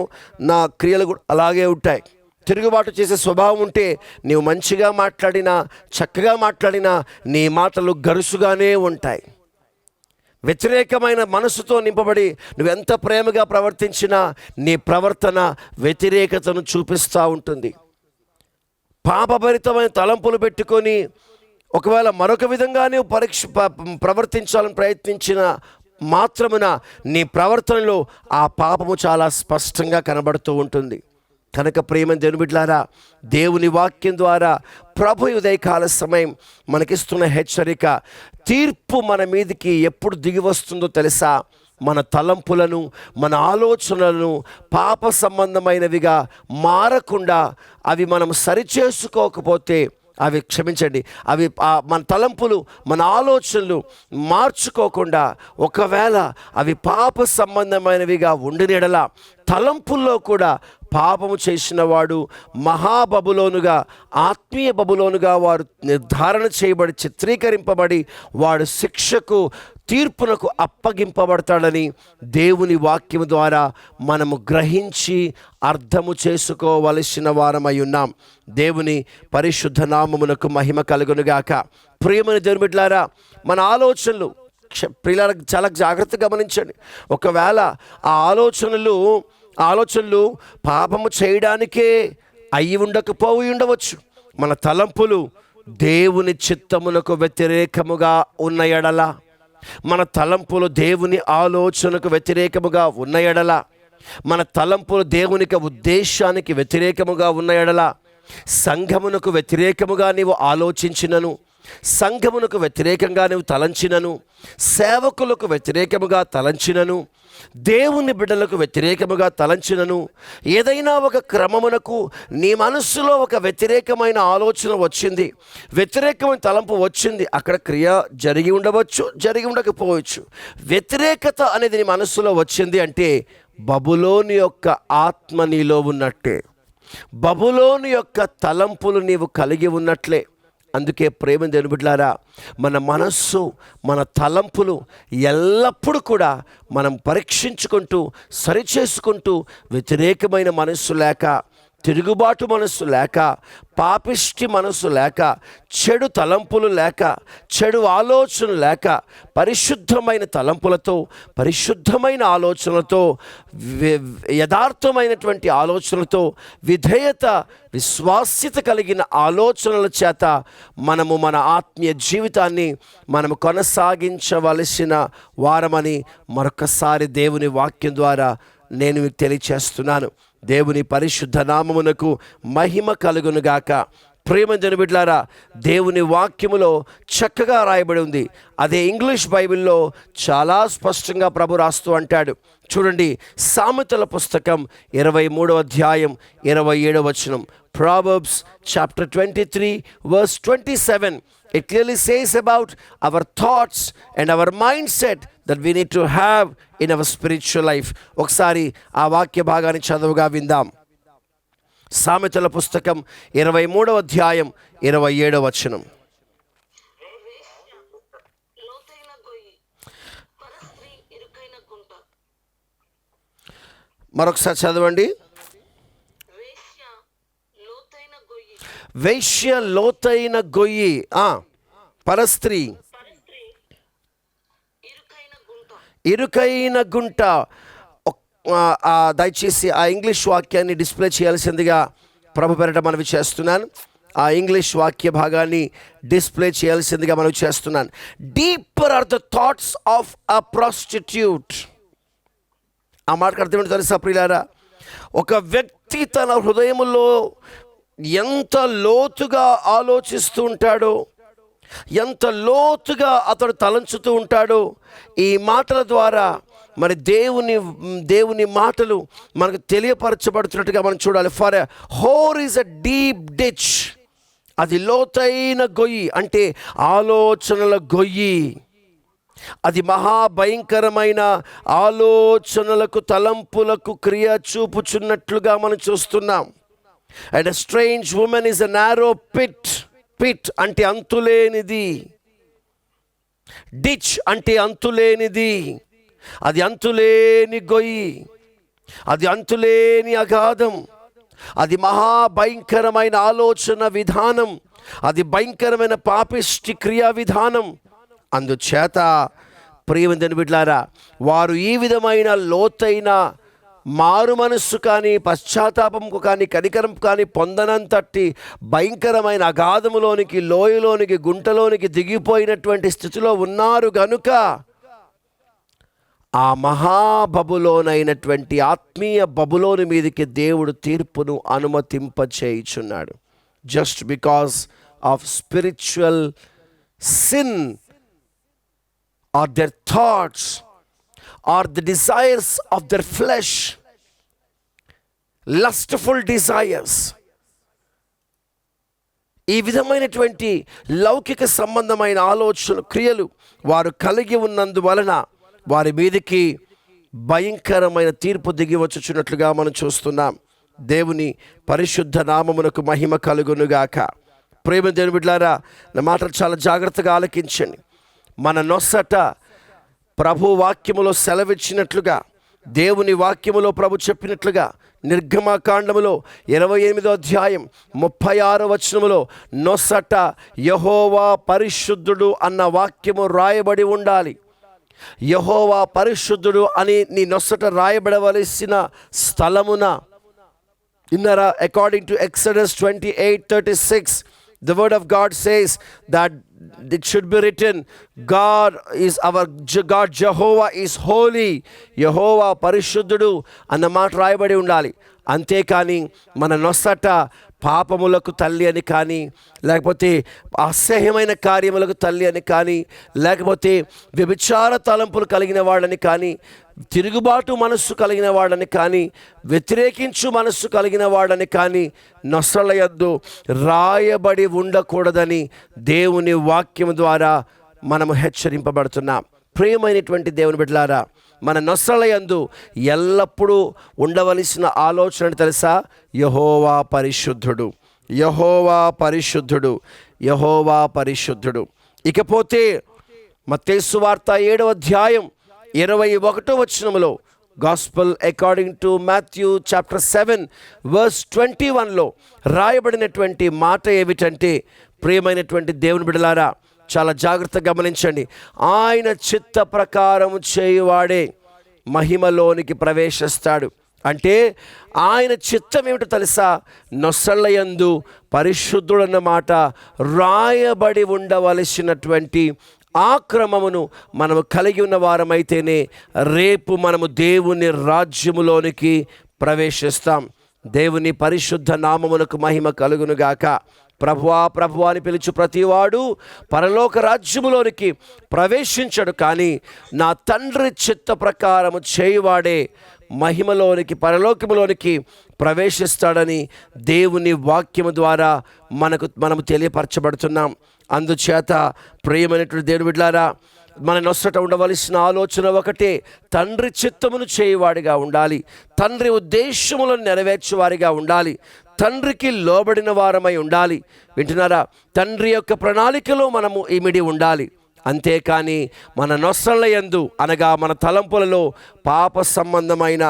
నా క్రియలు కూడా అలాగే ఉంటాయి. తిరుగుబాటు చేసే స్వభావం ఉంటే నీవు మంచిగా మాట్లాడినా చక్కగా మాట్లాడినా నీ మాటలు గరుసుగానే ఉంటాయి. వ్యతిరేకమైన మనసుతో నింపబడి నువ్వెంత ప్రేమగా ప్రవర్తించినా నీ ప్రవర్తన వ్యతిరేకతను చూపిస్తూ ఉంటుంది. పాపభరితమైన తలంపులు పెట్టుకొని ఒకవేళ మరొక విధంగానే ప్రవర్తించాలని ప్రయత్నించిన మాత్రమున నీ ప్రవర్తనలో ఆ పాపము చాలా స్పష్టంగా కనబడుతూ ఉంటుంది. కనుక ప్రేమ దేవుని బిడ్డలారా, దేవుని వాక్యం ద్వారా ప్రభు ఉదయకాల సమయం మనకిస్తున్న హెచ్చరిక, తీర్పు మన మీదికి ఎప్పుడు దిగి వస్తుందో తెలుసా? మన తలంపులను మన ఆలోచనలను పాప సంబంధమైనవిగా మారకుండా అవి మనం సరిచేసుకోకపోతే, అవి మన తలంపులు మన ఆలోచనలు మార్చుకోకుండా ఒకవేళ అవి పాప సంబంధమైనవిగా ఉండినెడల తలంపుల్లో కూడా పాపము చేసిన వాడు మహాబబులోనుగా, ఆత్మీయ బబులోనుగా వారు నిర్ధారణ చేయబడి చిత్రీకరింపబడి వాడు శిక్షకు తీర్పునకు అప్పగింపబడతాడని దేవుని వాక్యము ద్వారా మనము గ్రహించి అర్థము చేసుకోవలసిన వారమై ఉన్నాం. దేవుని పరిశుద్ధ నామమునకు మహిమ కలుగునుగాక. ప్రియమైన దేవుని బిడ్డలారా, మన ఆలోచనలు ప్రియులారా చాలా జాగ్రత్తగా గమనించండి. ఒకవేళ ఆ ఆలోచనలు పాపము చేయడానికే అయి ఉండవచ్చు. మన తలంపులు దేవుని చిత్తమునకు వ్యతిరేకముగా ఉన్న ఎడల, మన తలంపులు దేవుని ఆలోచనకు వ్యతిరేకముగా ఉన్న ఎడల, మన తలంపులు దేవునికి ఉద్దేశానికి వ్యతిరేకముగా ఉన్న ఎడల, సంఘమునకు వ్యతిరేకముగా నీవు ఆలోచించినను, సంఘమునకు వ్యతిరేకంగా నువ్వు తలంచినను, సేవకులకు వ్యతిరేకముగా తలంచినను, దేవుని బిడ్డలకు వ్యతిరేకముగా తలంచినను, ఏదైనా ఒక క్రమమునకు నీ మనస్సులో ఒక వ్యతిరేకమైన ఆలోచన వచ్చింది, వ్యతిరేకమైన తలంపు వచ్చింది, అక్కడ క్రియ జరిగి ఉండవచ్చు, జరిగి ఉండకపోవచ్చు. వ్యతిరేకత అనేది నీ మనస్సులో వచ్చింది అంటే బబులోని యొక్క ఆత్మ నీలో ఉన్నట్టే, బబులోని యొక్క తలంపులు నీవు కలిగి ఉన్నట్లే. అందుకే ప్రేమ దేవుని బిడ్డలారా, మన మనస్సు మన తలంపులు ఎల్లప్పుడూ కూడా మనం పరీక్షించుకుంటూ సరిచేసుకుంటూ వ్యతిరేకమైన మనస్సు లేక, తిరుగుబాటు మనస్సు లేక, పాపిష్టి మనస్సు లేక, చెడు తలంపులు లేక, చెడు ఆలోచనలు లేక, పరిశుద్ధమైన తలంపులతో, పరిశుద్ధమైన ఆలోచనలతో, యథార్థమైనటువంటి ఆలోచనలతో, విధేయత విశ్వాస్యత కలిగిన ఆలోచనల చేత మనము మన ఆత్మీయ జీవితాన్ని మనము కొనసాగించవలసిన వారమని మరొకసారి దేవుని వాక్యం ద్వారా నేను మీకు తెలియచేస్తున్నాను. దేవుని పరిశుద్ధ నామమునకు మహిమ కలుగునుగాక. ప్రియమైన బిడ్డలారా, దేవుని వాక్యములో చక్కగా రాయబడి ఉంది. అదే ఇంగ్లీష్ బైబిల్లో చాలా స్పష్టంగా ప్రభు రాస్తూ అంటాడు. చూడండి, సామెతల పుస్తకం 23వ అధ్యాయం 27వ వచనం. Proverbs chapter 23 verse 27. It clearly says about our thoughts and our mindset that we need to have in our spiritual life. ఒకసారి ఆ వాక్య భాగాన్ని చదువుగా విందాం. సామెతల పుస్తకం 23వ అధ్యాయం 27వ వచనం. మరొకసారి చదవండి. వేశ్య లోతైన గొయ్యి, పరస్త్రీ ఇరుకైన గుంట. దయచేసి ఆ ఇంగ్లీష్ వాక్యాన్ని డిస్ప్లే చేయాల్సిందిగా ప్రభు పేరట మనవి చేస్తున్నాను. ఆ ఇంగ్లీష్ వాక్య భాగాన్ని డిస్ప్లే చేయాల్సిందిగా మనవి చేస్తున్నాను. Deeper are the thoughts of a prostitute. ఆ మాటకు అర్థం ఏంటో తెలుసా ప్రియులారా? ఒక వ్యక్తి తన హృదయములో ఎంత లోతుగా ఆలోచిస్తూ ఉంటాడో, ఎంత లోతుగా అతడు తలంచుతూ ఉంటాడో, ఈ మాటల ద్వారా మరి దేవుని మాటలు మనకు తెలియపరచబడుతున్నట్టుగా మనం చూడాలి. For a whore is a deep ditch, అది లోతైన గొయ్యి, అంటే ఆలోచనల గొయ్యి. అది మహాభయంకరమైన ఆలోచనలకు, తలంపులకు క్రియ చూపుచున్నట్లుగా మనం చూస్తున్నాం. And a strange woman is a narrow pit అంటే అంతులేనిది, డిచ్ అంటే అంతులేనిది, అది అంతులేని గొయ్యి, అది అంతులేని అగాధం, అది మహాభయంకరమైన ఆలోచన విధానం, అది భయంకరమైన పాపిష్టి క్రియా విధానం. అందుచేత ప్రియమైన బిడ్డలారా, వారు ఈ విధమైన లోతైన మారు మనస్సు కానీ, పశ్చాత్తాపంకు కానీ, కనికరం కానీ పొందనంతటి భయంకరమైన అగాధములోనికి, లోయలోనికి, గుంటలోనికి దిగిపోయినటువంటి స్థితిలో ఉన్నారు గనుక ఆ మహాబబులోనైనటువంటి ఆత్మీయ బబులోని మీదకి దేవుడు తీర్పును అనుమతింపచేయుచున్నాడు. Just because of spiritual sin or their thoughts or the desires of their flesh, lustful desires. ఈ విధమైనటువంటి లౌకిక సంబంధమైన ఆలోచన క్రియలు వారు కలిగి ఉన్నందువలన వారి మీదకి భయంకరమైన తీర్పు దిగి వచ్చుచున్నట్లుగా మనం చూస్తున్నాం. దేవుని పరిశుద్ధ నామమునకు మహిమ కలుగునుగాక. ప్రేమ దేవుని బిడ్డలారా, నా మాటలు చాలా జాగ్రత్తగా ఆలకించండి. మన నొసట ప్రభు వాక్యములో సెలవిచ్చినట్లుగా, దేవుని వాక్యములో ప్రభు చెప్పినట్లుగా, నిర్గమకాండములో 28వ అధ్యాయం 36వ వచనములో నొసట యెహోవా పరిశుద్ధుడు అన్న వాక్యము రాయబడి ఉండాలి. యెహోవా పరిశుద్ధుడు అని నీ నొసట రాయబడవలసిన స్థలమున ఇన్నరా, according to Exodus 28:36, the word of God says that it should be written, God is our God, Jehovah is holy. యెహోవా పరిశుద్ధుడు అన్న మాట రాయబడి ఉండాలి. అంతేకాని మన నొసట పాపములకు తల్లి అని కానీ, లేకపోతే అసహ్యమైన కార్యములకు తల్లి అని కానీ, లేకపోతే వ్యభిచార తలంపులు కలిగిన వాడని కానీ, తిరుగుబాటు మనస్సు కలిగిన వాడని కానీ, వ్యతిరేకించు మనస్సు కలిగిన వాడని కానీ నొసల యందు రాయబడి ఉండకూడదని దేవుని వాక్యం ద్వారా మనము హెచ్చరింపబడుతున్నాం. ప్రియమైనటువంటి దేవుని బిడ్డలారా, మన నొసల యందు ఎల్లప్పుడూ ఉండవలసిన ఆలోచన తెలుసా? యెహోవా పరిశుద్ధుడు, యెహోవా పరిశుద్ధుడు, యెహోవా పరిశుద్ధుడు. ఇకపోతే మత్తయి సువార్త 7వ అధ్యాయం 21వ వచనములో, gospel according to Matthew chapter 7 verse 21లో రాయబడినటువంటి మాట ఏమిటంటే, ప్రియమైనటువంటి దేవుని బిడ్డలారా చాలా జాగ్రత్తగా గమనించండి. ఆయన చిత్త ప్రకారము చేయువాడే మహిమలోనికి ప్రవేశిస్తాడు. అంటే ఆయన చిత్తం ఏమిటో తెలుసా? నొసళ్ళయందు పరిశుద్ధుడన్న మాట రాయబడి ఉండవలసినటువంటి ఆ క్రమమును మనము కలిగి ఉన్న వారమైతేనే రేపు మనము దేవుని రాజ్యములోనికి ప్రవేశిస్తాం. దేవుని పరిశుద్ధ నామమునకు మహిమ కలుగునుగాక. ప్రభువా ప్రభువా అని పిలుచు ప్రతివాడు పరలోక రాజ్యములోనికి ప్రవేశించడు, కానీ నా తండ్రి చిత్త ప్రకారము చేయువాడే మహిమలోనికి, పరలోకములోనికి ప్రవేశిస్తాడని దేవుని వాక్యము ద్వారా మనము తెలియపరచబడుతున్నాం. అందుచేత ప్రియమైనటువంటి దేవుని బిడ్డలారా, మన నొసట ఉండవలసిన ఆలోచన ఒకటే, తండ్రి చిత్తమును చేయువాడిగా ఉండాలి, తండ్రి ఉద్దేశములను నెరవేర్చేవారిగా ఉండాలి, తండ్రికి లోబడిన వారమై ఉండాలి. వింటున్నారా? తండ్రి యొక్క ప్రణాళికలో మనము ఇమిడి ఉండాలి. అంతేకాని మన నొసళ్ళ యందు అనగా మన తలంపులలో పాప సంబంధమైన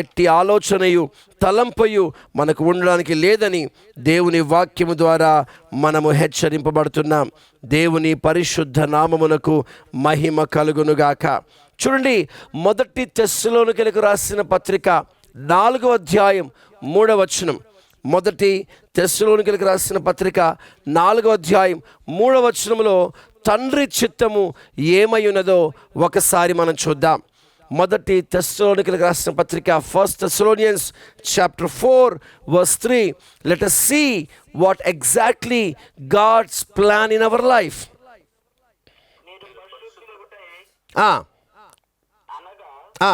ఎట్టి ఆలోచనయు తలంపయు మనకు ఉండడానికి లేదని దేవుని వాక్యము ద్వారా మనము హెచ్చరింపబడుతున్నాం. దేవుని పరిశుద్ధ నామమునకు మహిమ కలుగునుగాక. చూడండి, 1 తెస్సలోనికలకు రాసిన పత్రిక 4వ అధ్యాయం 3వ వచనం. 1 తెస్సలోనికలకు రాసిన పత్రిక 4వ అధ్యాయం 3వ వచనములో తండ్రి చిత్తము ఏమై ఉన్నదో ఒకసారి మనం చూద్దాం. మొదటి తెస్సలోనికలకు రాసిన పత్రిక, 1 Thessalonians chapter 4 verse 3. Let us see what exactly God's plan in our life. మీరు పరిశుద్ధులగుటయే ఆ, అనగా ఆ,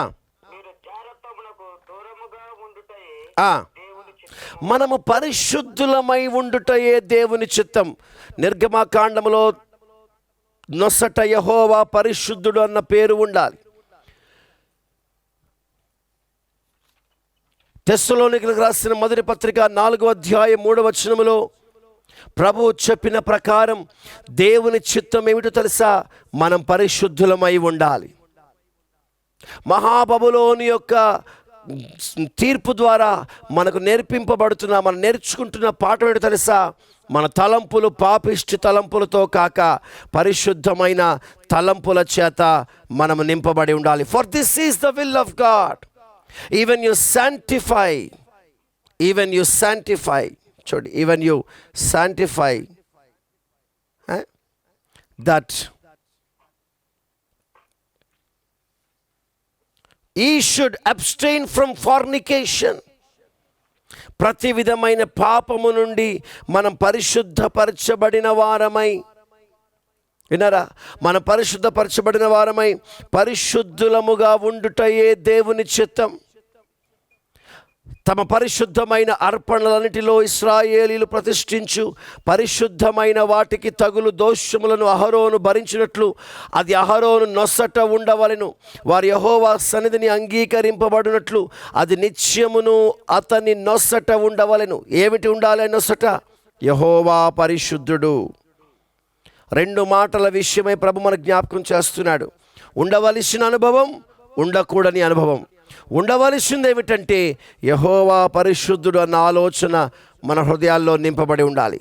మీరు జాగ్రత్తమునకు దూరముగా ఉండుటయే ఆ. దేవుని చిత్తము. మనము పరిశుద్ధులమై ఉండుటయే దేవుని చిత్తం. నిర్గమకాండములో నొసట యెహోవా పరిశుద్ధుడు అన్న పేరు ఉండాలి. తెస్సలోనికలకు రాసిన మొదటి పత్రిక 4వ అధ్యాయం 3వ వచనములో ప్రభువు చెప్పిన ప్రకారం దేవుని చిత్తం ఏమిటో తెలుసా? మనం పరిశుద్ధులమై ఉండాలి. మహాబబులోని యొక్క తీర్పు ద్వారా మనకు నేర్పింపబడుతున్న, మనం నేర్చుకుంటున్న పాఠం ఏంటో తెలుసా? మన తలంపులు పాపిష్టి తలంపులతో కాక పరిశుద్ధమైన తలంపుల చేత మనము నింపబడి ఉండాలి. For this is the will of God. Even you sanctify, చూడండి, even you sanctify that he should abstain from fornication. ప్రతి విధమైన పాపము నుండి మనం పరిశుద్ధపరచబడిన వారమై, వినరా, మనం పరిశుద్ధపరచబడిన వారమై పరిశుద్ధులముగా ఉండుటయే దేవుని చిత్తం. తమ పరిశుద్ధమైన అర్పణలన్నిటిలో ఇశ్రాయేలీలు ప్రతిష్ఠించు పరిశుద్ధమైన వాటికి తగులు దోషములను అహరోను భరించినట్లు అది అహరోను నొసట ఉండవలెను. వారి యెహోవా సన్నిధిని అంగీకరింపబడినట్లు అది నిత్యమును అతని నొసట ఉండవలెను. ఏమిటి ఉండాలి నొసట? యెహోవా పరిశుద్ధుడు. 2 మాటల విషయమై ప్రభు మనకు జ్ఞాపకం చేస్తున్నాడు. ఉండవలసిన అనుభవం, ఉండకూడని అనుభవం. ఉండవలసింది ఏమిటంటే యెహోవా పరిశుద్ధుడు అన్న ఆలోచన మన హృదయాల్లో నింపబడి ఉండాలి.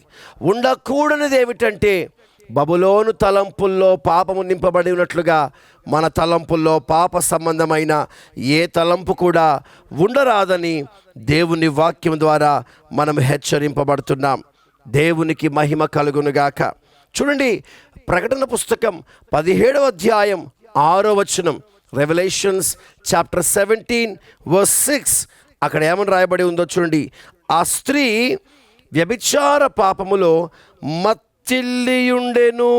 ఉండకూడనిది ఏమిటంటే బబులోను తలంపుల్లో పాపము నింపబడి ఉన్నట్లుగా మన తలంపుల్లో పాప సంబంధమైన ఏ తలంపు కూడా ఉండరాదని దేవుని వాక్యం ద్వారా మనం హెచ్చరింపబడుతున్నాం. దేవునికి మహిమ కలుగునుగాక. చూడండి, ప్రకటన పుస్తకం 17వ అధ్యాయం 6వ వచనం, రెవల్యూషన్స్ చాప్టర్ 17 verse 6. అక్కడ ఏమని రాయబడి ఉందో చూడండి. ఆ స్త్రీ వ్యభిచార పాపములో మత్తిల్లియుండెను.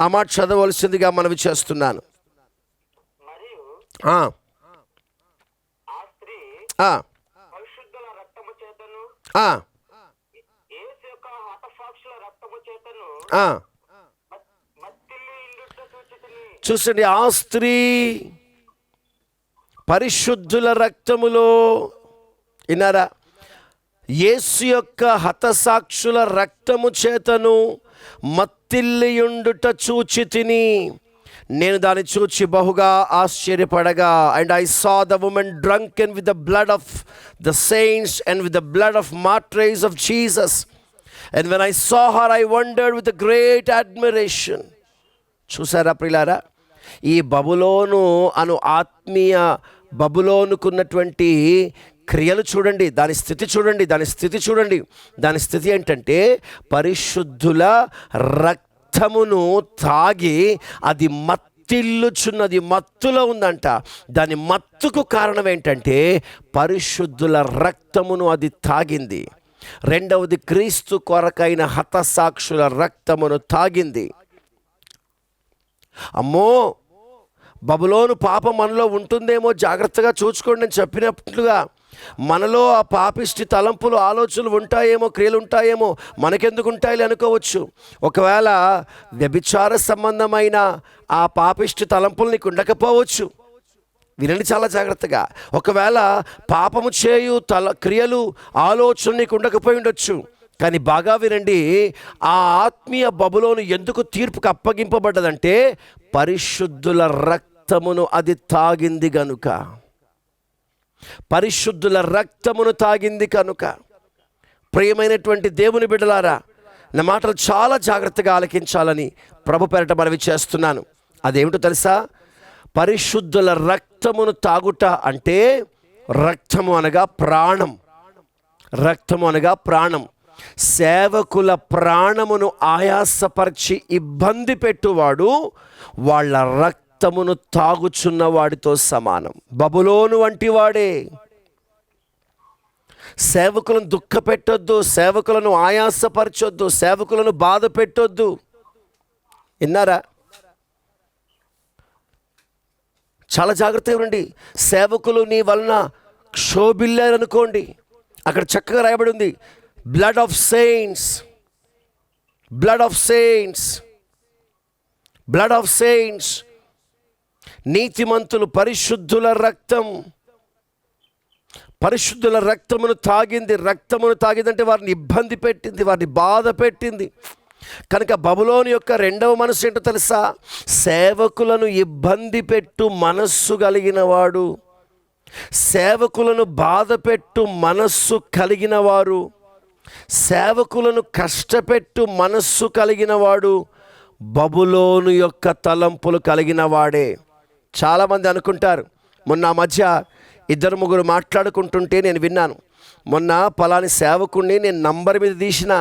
ఆ మాట చదవలసిందిగా మనవి చేస్తున్నాను. మరియు ఆ, ఆ స్త్రీ ఆ, పరిశుద్ధుల రక్తము చేతను ఆ, యేసు యొక్క హతసాక్షుల రక్తము చేతను ఆ. మత్తిల్లి ఇండుట చూచితిని. చూసండి, ఆ స్త్రీ పరిశుద్ధుల రక్తములో, విన్నారా, యేసు యొక్క హతసాక్షుల రక్తము చేతను మత్తిల్లియుండుట చూచితిని. నేను దాన్ని చూచి బహుగా ఆశ్చర్యపడగా, and I saw the women drunken with the blood of the saints and with the blood of martyrs of Jesus. And when I saw her, I wondered with a great admiration. చూసారా ప్రియులారా, ఈ బబులోను అను ఆత్మీయ బబులోనుకున్నటువంటి క్రియలు చూడండి, దాని స్థితి చూడండి, దాని స్థితి ఏంటంటే పరిశుద్ధుల రక్తమును తాగి అది మత్తిల్లుచున్నది, మత్తులో ఉందంట. దాని మత్తుకు కారణం ఏంటంటే పరిశుద్ధుల రక్తమును అది తాగింది. రెండవది, క్రీస్తు కొరకైన హతసాక్షుల రక్తమును తాగింది. అమ్మో, బబులోను పాపం మనలో ఉంటుందేమో, జాగ్రత్తగా చూసుకోండి. నేను చెప్పినట్లుగా మనలో ఆ పాపిష్టి తలంపులు, ఆలోచనలు ఉంటాయేమో, క్రియలు ఉంటాయేమో. మనకెందుకు ఉంటాయి అనుకోవచ్చు. ఒకవేళ వ్యభిచార సంబంధమైన ఆ పాపిష్టి తలంపులు నీకు ఉండకపోవచ్చు. వినండి చాలా జాగ్రత్తగా. ఒకవేళ పాపము చేయు క్రియలు, ఆలోచనలు నీకు ఉండకపోయి ఉండొచ్చు. కానీ బాగా వినండి, ఆ ఆత్మీయ బబులోను ఎందుకు తీర్పుకు అప్పగింపబడ్డదంటే పరిశుద్ధుల రక్తమును అది తాగింది గనుక. పరిశుద్ధుల రక్తమును తాగింది కనుక. ప్రియమైనటువంటి దేవుని బిడ్డలారా, నా మాటలు చాలా జాగ్రత్తగా ఆలకించాలని ప్రభు పేరట మనవి చేస్తున్నాను. అదేమిటో తెలుసా? పరిశుద్ధుల రక్తమును తాగుట అంటే, రక్తము అనగా ప్రాణం, రక్తము అనగా ప్రాణం. సేవకుల ప్రాణమును ఆయాసపరిచి ఇబ్బంది పెట్టువాడు వాళ్ళ రక్త రక్తమును తాగుచున్న వాడితో సమానం. బబులోను వంటి వాడే. సేవకులను దుఃఖ పెట్టొద్దు, సేవకులను ఆయాసపరచొద్దు, సేవకులను బాధ పెట్టొద్దు. విన్నారా? చాలా జాగ్రత్తగా ఉండండి. సేవకులు నీ వలన క్షోభిల్లారనుకోండి, అక్కడ చక్కగా రాయబడి ఉంది, blood of saints, blood of saints, blood of saints, నీతిమంతులు పరిశుద్ధుల రక్తం, పరిశుద్ధుల రక్తమును తాగింది. రక్తమును తాగిందంటే వారిని ఇబ్బంది పెట్టింది, వారిని బాధ పెట్టింది. కనుక బబులోను యొక్క రెండవ మనసు ఏంటో తెలుసా? సేవకులను ఇబ్బంది పెట్టు మనస్సు కలిగిన వాడు, సేవకులను బాధ పెట్టు మనస్సు కలిగిన వారు, సేవకులను కష్టపెట్టు మనస్సు కలిగిన వాడు బబులోను యొక్క తలంపులు కలిగిన వాడే. చాలామంది అనుకుంటారు, మొన్న ఆ మధ్య 2-3 మాట్లాడుకుంటుంటే నేను విన్నాను, మొన్న పలాని సేవకుడిని నేను నంబర్ మీద తీసిన,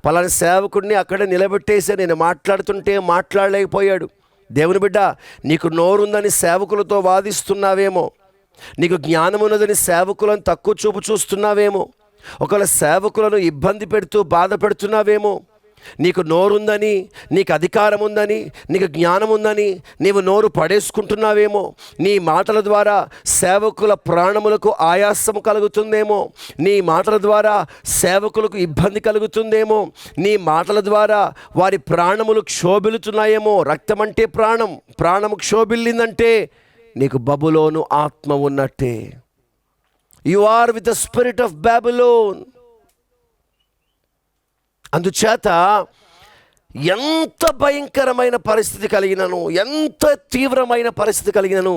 పలాని సేవకుడిని అక్కడే నిలబెట్టేసా, నేను మాట్లాడుతుంటే మాట్లాడలేకపోయాడు. దేవుని బిడ్డ, నీకు నోరుందని సేవకులతో వాదిస్తున్నావేమో, నీకు జ్ఞానం ఉన్నదని సేవకులను తక్కువ చూపు చూస్తున్నావేమో, ఒకవేళ సేవకులను ఇబ్బంది పెడుతూ బాధ పెడుతున్నావేమో. నీకు నోరుందని, నీకు అధికారం ఉందని, నీకు జ్ఞానం ఉందని నీవు నోరు పడేసుకుంటున్నావేమో. నీ మాటల ద్వారా సేవకుల ప్రాణములకు ఆయాసం కలుగుతుందేమో, నీ మాటల ద్వారా సేవకులకు ఇబ్బంది కలుగుతుందేమో, నీ మాటల ద్వారా వారి ప్రాణములు క్షోభిల్లుతున్నాయేమో. రక్తం అంటే ప్రాణం, ప్రాణము క్షోభిల్లిందంటే నీకు బబులోను ఆత్మ ఉన్నట్టే. You are with the spirit of Babylon. అందుచేత ఎంత భయంకరమైన పరిస్థితి కలిగినను, ఎంత తీవ్రమైన పరిస్థితి కలిగినను,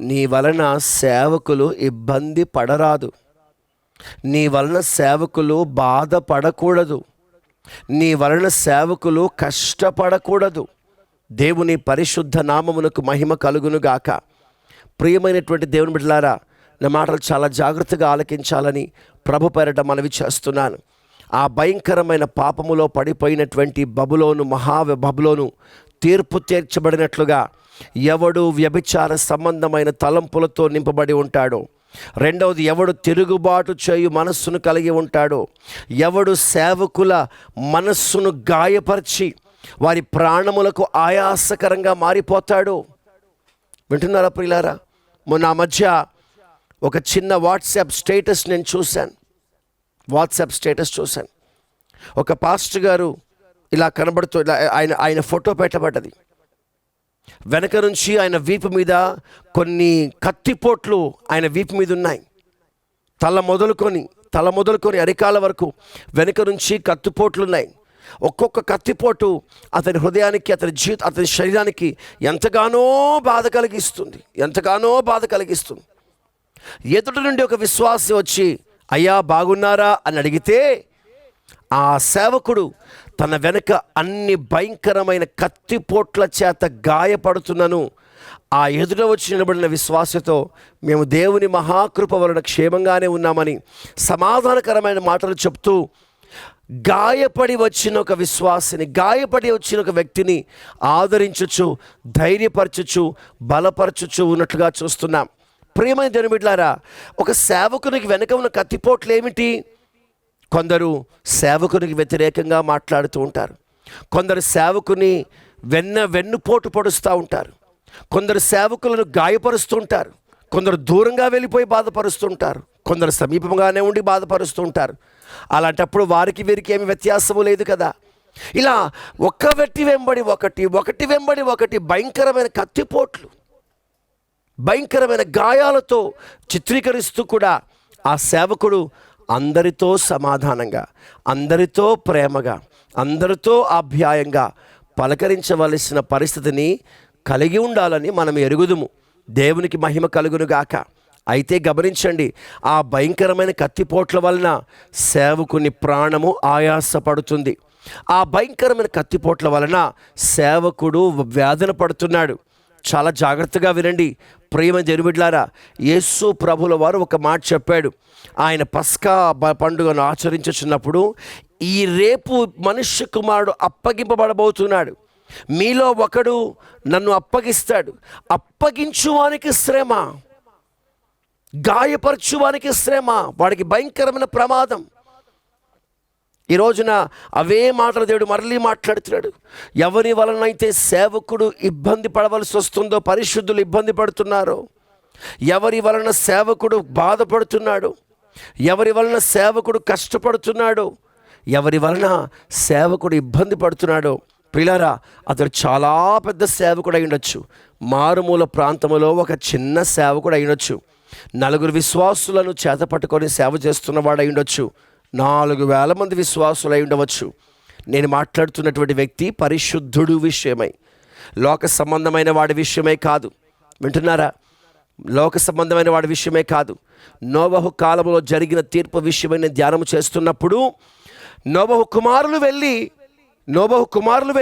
నీ వలన సేవకులు ఇబ్బంది పడరాదు, నీ వలన సేవకులు బాధపడకూడదు, నీ వలన సేవకులు కష్టపడకూడదు. దేవుని పరిశుద్ధ నామమునకు మహిమ కలుగునుగాక. ప్రియమైనటువంటి దేవుని బిడ్డలారా, నా మాటలు చాలా జాగ్రత్తగా ఆలకించాలని ప్రభు పేరట మనవి చేస్తున్నాను. ఆ భయంకరమైన పాపములో పడిపోయినటువంటి బబులోను, బబులోను తీర్పు తీర్చబడినట్లుగా ఎవడు వ్యభిచార సంబంధమైన తలంపులతో నింపబడి ఉంటాడో, రెండవది ఎవడు తిరుగుబాటు చేయు మనస్సును కలిగి ఉంటాడో, ఎవడు సేవకుల మనస్సును గాయపరిచి వారి ప్రాణములకు ఆయాసకరంగా మారిపోతాడో. వింటున్నారా ప్రియులారా? మొన్న ఆ మధ్య ఒక చిన్న వాట్సాప్ స్టేటస్ నేను చూశాను. ఒక పాస్టర్ గారు ఇలా కనబడుతూ ఆయన ఫోటో పెట్టబడ్డది. వెనక నుంచి ఆయన వీపు మీద కొన్ని కత్తిపోట్లు ఆయన వీపు మీద ఉన్నాయి. తల మొదలుకొని అరికాల వరకు వెనక నుంచి కత్తిపోట్లు ఉన్నాయి. ఒక్కొక్క కత్తిపోటు అతని హృదయానికి, అతని శరీరానికి ఎంతగానో బాధ కలిగిస్తుంది. ఎదుటి నుండి ఒక విశ్వాసి వచ్చి, అయ్యా బాగున్నారా అని అడిగితే, ఆ సేవకుడు తన వెనుక అన్ని భయంకరమైన కత్తిపోట్ల చేత గాయపడుతున్నను ఆ ఎదుట వచ్చి నిలబడిన విశ్వాసతో మేము దేవుని మహాకృప వలన క్షేమంగానే ఉన్నామని సమాధానకరమైన మాటలు చెప్తూ గాయపడి వచ్చిన ఒక విశ్వాసిని, గాయపడి వచ్చిన ఒక వ్యక్తిని ఆదరించుచు, ధైర్యపరచుచు, బలపరచుచు ఉన్నట్లుగా చూస్తున్నాం. ప్రియమైన దేవుని బిడ్డలారా, ఒక సేవకునికి వెనుక ఉన్న కత్తిపోట్లు ఏమిటి? కొందరు సేవకునికి వ్యతిరేకంగా మాట్లాడుతూ ఉంటారు, కొందరు సేవకుని వెన్నుపోటు పొడుస్తూ ఉంటారు, కొందరు సేవకులను గాయపరుస్తూ ఉంటారు, కొందరు దూరంగా వెళ్ళిపోయి బాధపరుస్తుంటారు, కొందరు సమీపంగానే ఉండి బాధపరుస్తూ ఉంటారు. అలాంటప్పుడు వారికి వీరికి ఏమి వ్యత్యాసము లేదు కదా. ఇలా ఒకటి వెంబడి ఒకటి భయంకరమైన కత్తిపోట్లు, భయంకరమైన గాయాలతో చిత్రీకరిస్తూ కూడా ఆ సేవకుడు అందరితో సమాధానంగా, అందరితో ప్రేమగా, అందరితో ఆప్యాయంగా పలకరించవలసిన పరిస్థితిని కలిగి ఉండాలని మనం ఎరుగుదుము. దేవునికి మహిమ కలుగునుగాక. అయితే గమనించండి, ఆ భయంకరమైన కత్తిపోట్ల వలన సేవకుని ప్రాణము ఆయాసపడుతుంది. ఆ భయంకరమైన కత్తిపోట్ల వలన సేవకుడు వేదన పడుతున్నాడు. చాలా జాగ్రత్తగా వినండి ప్రియమైన దేవుని బిడ్డలారా. యేసు ప్రభుల వారు ఒక మాట చెప్పాడు. ఆయన పస్కా పండుగను ఆచరించుచున్నప్పుడు, ఈ రేపు మనుష్య కుమారుడు అప్పగింపబడబోతున్నాడు, మీలో ఒకడు నన్ను అప్పగిస్తాడు. అప్పగించువానికి శ్రమ, గాయపరచువానికి శ్రమ, వాడికి భయంకరమైన ప్రమాదం. ఈ రోజున అవే మాటలు దేవుడు మరలి మాట్లాడుతున్నాడు. ఎవరి వలనైతే సేవకుడు ఇబ్బంది పడవలసి వస్తుందో, పరిశుద్ధులు ఇబ్బంది పడుతున్నారో, ఎవరి వలన సేవకుడు బాధపడుతున్నాడు, ఎవరి వలన సేవకుడు కష్టపడుతున్నాడో, ఎవరి వలన సేవకుడు ఇబ్బంది పడుతున్నాడో, ప్రియులారా, అతడు చాలా పెద్ద సేవకుడు అయి ఉండొచ్చు. మారుమూల ప్రాంతంలో ఒక చిన్న సేవకుడు అయి ఉండొచ్చు. నలుగురు విశ్వాసులను చేత పట్టుకొని సేవ చేస్తున్నవాడు అయి ఉండొచ్చు. 4,000 మంది విశ్వాసులు అయి ఉండవచ్చు. నేను మాట్లాడుతున్నటువంటి వ్యక్తి పరిశుద్ధుడు విషయమై, లోక సంబంధమైన వాడి విషయమై కాదు. వింటున్నారా? లోక సంబంధమైన వాడి విషయమే కాదు. నోవహు కాలంలో జరిగిన తీర్పు విషయమై నేను ధ్యానం చేస్తున్నప్పుడు, నోవహు కుమారులు వెళ్ళి కుమారుడు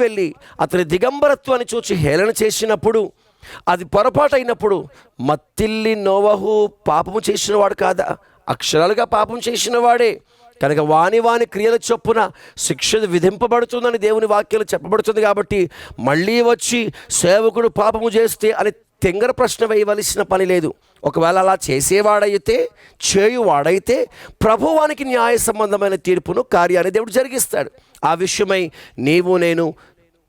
వెళ్ళి అతని దిగంబరత్వాన్ని చూచి హేళన చేసినప్పుడు, అది పొరపాటు అయినప్పుడు, మత్తిల్లి నోవహు పాపము చేసిన వాడు కాదా? అక్షరాలుగా పాపం చేసిన వాడే కనుక వాని క్రియల చొప్పున శిక్ష విధింపబడుతుందని దేవుని వాక్యాలు చెప్పబడుతుంది. కాబట్టి మళ్ళీ వచ్చి సేవకుడు పాపము చేస్తే అని తెంగర ప్రశ్న వేయవలసిన పని లేదు. ఒకవేళ అలా చేయువాడైతే ప్రభువానికి న్యాయ సంబంధమైన తీర్పును కార్యాన్ని దేవుడు జరిగిస్తాడు. ఆ విషయమై నీవు నేను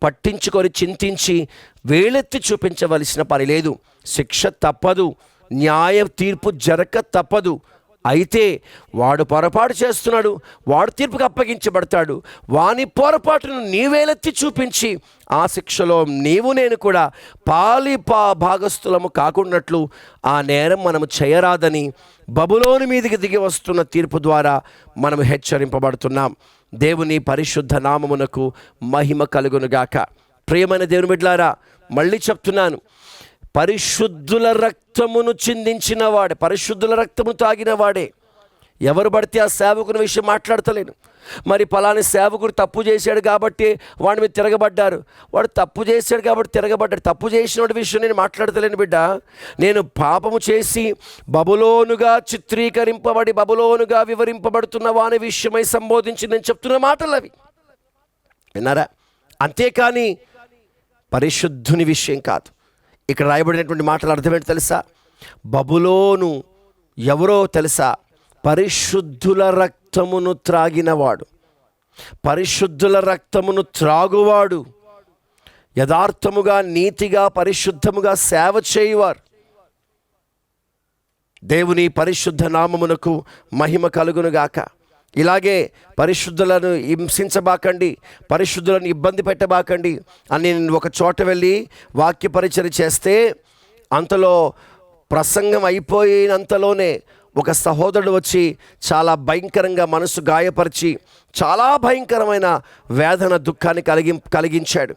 పట్టించుకొని చింతించి వేలెత్తి చూపించవలసిన పని లేదు. శిక్ష తప్పదు, న్యాయ తీర్పు జరగక తప్పదు. అయితే వాడు పొరపాటు చేస్తున్నాడు, వాడు తీర్పుకు అప్పగించబడతాడు. వాని పొరపాటును నీవేలెత్తి చూపించి ఆ శిక్షలో నీవు నేను కూడా భాగస్థులము కాకున్నట్లు ఆ నేరం మనము చేయరాదని బబులోను మీదికి దిగి వస్తున్న తీర్పు ద్వారా మనము హెచ్చరింపబడుతున్నాం. దేవుని పరిశుద్ధ నామమునకు మహిమ కలుగునుగాక. ప్రియమైన దేవుని బిడ్డలారా, మళ్ళీ చెప్తున్నాను, పరిశుద్ధుల రక్తమును చిందించిన వాడే, పరిశుద్ధుల రక్తమును తాగిన వాడే. ఎవరు పడితే ఆ సేవకుని విషయం మాట్లాడతలేను. మరి పలాని సేవకుడు తప్పు చేశాడు కాబట్టి వాడి మీద తిరగబడ్డారు, వాడు తప్పు చేశాడు కాబట్టి తిరగబడ్డాడు. తప్పు చేసిన వాడి విషయం నేను మాట్లాడతలేను బిడ్డ. నేను పాపము చేసి బబులోనుగా చిత్రీకరింపబడి బబులోనుగా వివరింపబడుతున్న వాని విషయమై సంబోధించి నేను చెప్తున్న మాటలు అవి. విన్నారా? అంతేకాని పరిశుద్ధుని విషయం కాదు. ఇక్కడ రాయబడినటువంటి మాటలు అర్థమేంటి తెలుసా? బబులోను ఎవరో తెలుసా? పరిశుద్ధుల రక్తమును త్రాగినవాడు, పరిశుద్ధుల రక్తమును త్రాగువాడు, యథార్థముగా నీతిగా పరిశుద్ధముగా సేవ చేయువారు. దేవుని పరిశుద్ధ నామమునకు మహిమ కలుగునుగాక. ఇలాగే పరిశుద్ధులను హింసించబాకండి, పరిశుద్ధులను ఇబ్బంది పెట్టబాకండి అని నేను ఒక చోట వెళ్ళి వాక్య పరిచర్య చేస్తే, అంతలో ప్రసంగం అయిపోయినంతలోనే ఒక సహోదరుడు వచ్చి చాలా భయంకరంగా మనసు గాయపరిచి చాలా భయంకరమైన వేదన దుఃఖాన్ని కలిగించాడు.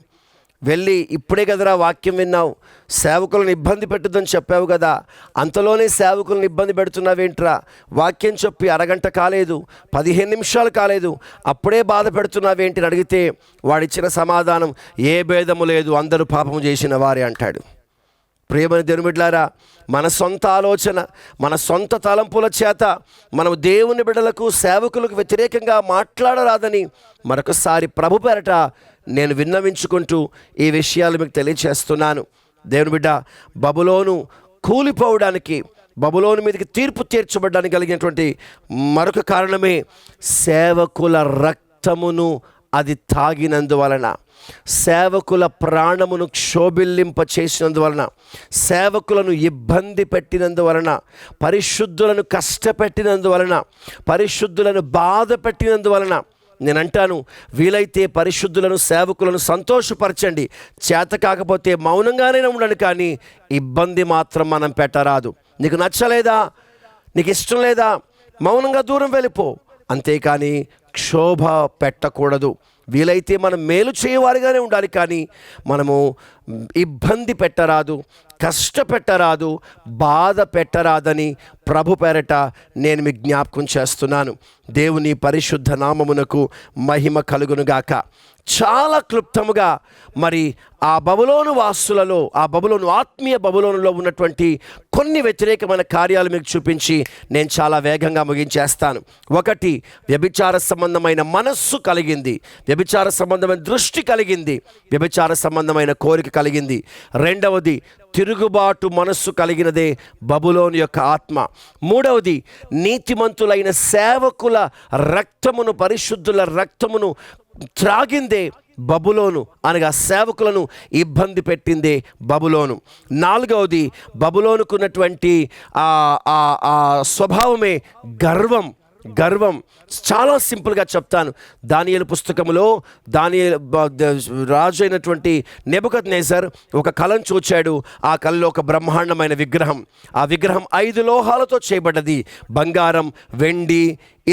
వెళ్ళి, ఇప్పుడే కదరా వాక్యం విన్నావు, సేవకులను ఇబ్బంది పెట్టొద్దని చెప్పావు కదా, అంతలోనే సేవకులను ఇబ్బంది పెడుతున్నావేంట్రా? వాక్యం చెప్పి అరగంట కాలేదు, 15 నిమిషాలు కాలేదు, అప్పుడే బాధ పెడుతున్నావేంటి అని అడిగితే వాడిచ్చిన సమాధానం, ఏ భేదము లేదు, అందరూ పాపము చేసిన వారే అంటాడు. ప్రియమైన దేవుని బిడ్డలారా, మన సొంత ఆలోచన, మన సొంత తలంపుల చేత మనం దేవుని బిడ్డలకు సేవకులకు వ్యతిరేకంగా మాట్లాడరాదని మరొకసారి ప్రభు పేరట నేను విన్నవించుకుంటూ ఈ విషయాలు మీకు తెలియచేస్తున్నాను. దేవుని బిడ్డ, బబులోను కూలిపోవడానికి, బబులోను మీదకి తీర్పు తీర్చబడడానికి కలిగినటువంటి మరొక కారణమే సేవకుల రక్తమును అది తాగినందువలన, సేవకుల ప్రాణమును క్షోభిల్లింప చేసినందువలన, సేవకులను ఇబ్బంది పెట్టినందువలన, పరిశుద్ధులను కష్టపెట్టినందువలన, పరిశుద్ధులను బాధ పెట్టినందువలన. నేనంటాను, వీలైతే పరిశుద్ధులను సేవకులను సంతోషపరచండి, చేత కాకపోతే మౌనంగానే ఉండండి, కానీ ఇబ్బంది మాత్రం మనం పెట్టరాదు. నీకు నచ్చలేదా, నీకు ఇష్టం లేదా, మౌనంగా దూరం వెళ్ళిపో, అంతేకాని క్షోభ పెట్టకూడదు. వీలైతే మనం మేలు చేయవారిగానే ఉండాలి, కానీ మనము ఇబ్బంది పెట్టరాదు, కష్టపెట్టరాదు, బాధ పెట్టరాదని ప్రభు పేరట నేను మీకు జ్ఞాపకం చేస్తున్నాను. దేవుని పరిశుద్ధ నామమునకు మహిమ కలుగునుగాక. చాలా క్లుప్తముగా మరి ఆ బబులోను వాసులలో, ఆ బబులోను ఆత్మీయ బబులోనులో ఉన్నటువంటి కొన్ని వ్యతిరేకమైన కార్యాలు మీకు చూపించి నేను చాలా వేగంగా ముగించేస్తాను. ఒకటి, వ్యభిచార సంబంధమైన మనస్సు కలిగింది, వ్యభిచార సంబంధమైన దృష్టి కలిగింది, వ్యభిచార సంబంధమైన కోరిక కలిగింది. రెండవది, తిరుగుబాటు మనస్సు కలిగినదే బబులోను యొక్క ఆత్మ. మూడవది, నీతిమంతులైన సేవకుల రక్తమును, పరిశుద్ధుల రక్తమును త్రాగిందే బబులోను, అనగా సేవకులను ఇబ్బంది పెట్టిందే బబులోను. నాలుగవది, బబులోనుకున్నటువంటి స్వభావమే గర్వం. గర్వం చాలా సింపుల్గా చెప్తాను. దానియేలు పుస్తకములో రాజు అయినటువంటి నెబుకద్నెజర్ ఒక కలను చూచాడు. ఆ కలలో ఒక బ్రహ్మాండమైన విగ్రహం. ఆ విగ్రహం 5 లోహాలతో చేయబడ్డది. బంగారం, వెండి,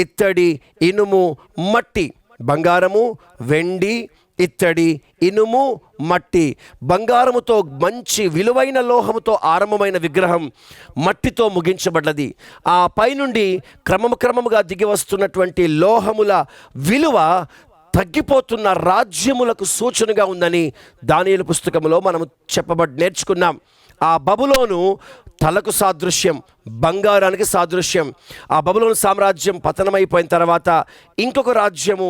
ఇత్తడి, ఇనుము, మట్టి. బంగారము, వెండి, ఇత్తడి, ఇనుము, మట్టి. బంగారముతో, మంచి విలువైన లోహముతో ఆరంభమైన విగ్రహం మట్టితో ముగించబడ్డది. ఆ పైనుండి క్రమముగా దిగి వస్తున్నటువంటి లోహముల విలువ తగ్గిపోతున్న రాజ్యములకు సూచనగా ఉందని దానియేలు పుస్తకంలో మనం నేర్చుకున్నాం. ఆ బబులోను తలకు సాదృశ్యం, బంగారానికి సాదృశ్యం. ఆ బబులోను సామ్రాజ్యం పతనమైపోయిన తర్వాత ఇంకొక రాజ్యము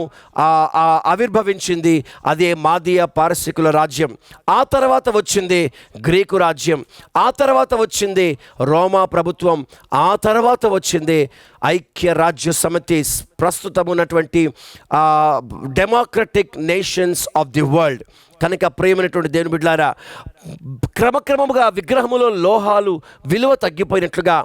ఆవిర్భవించింది. అదే మాదియా పారసీకుల రాజ్యం. ఆ తర్వాత వచ్చింది గ్రీకు రాజ్యం. ఆ తర్వాత వచ్చింది రోమా ప్రభుత్వం. ఆ తర్వాత వచ్చింది ఐక్య రాజ్య సమితి, ప్రస్తుతం ఉన్నటువంటి democratic nations of the world. కనుక ప్రియమైనటువంటి దేవుని బిడ్డలారా, క్రమక్రమముగా విగ్రహములో లోహాలు విలువ తగ్గిపోయినట్లుగా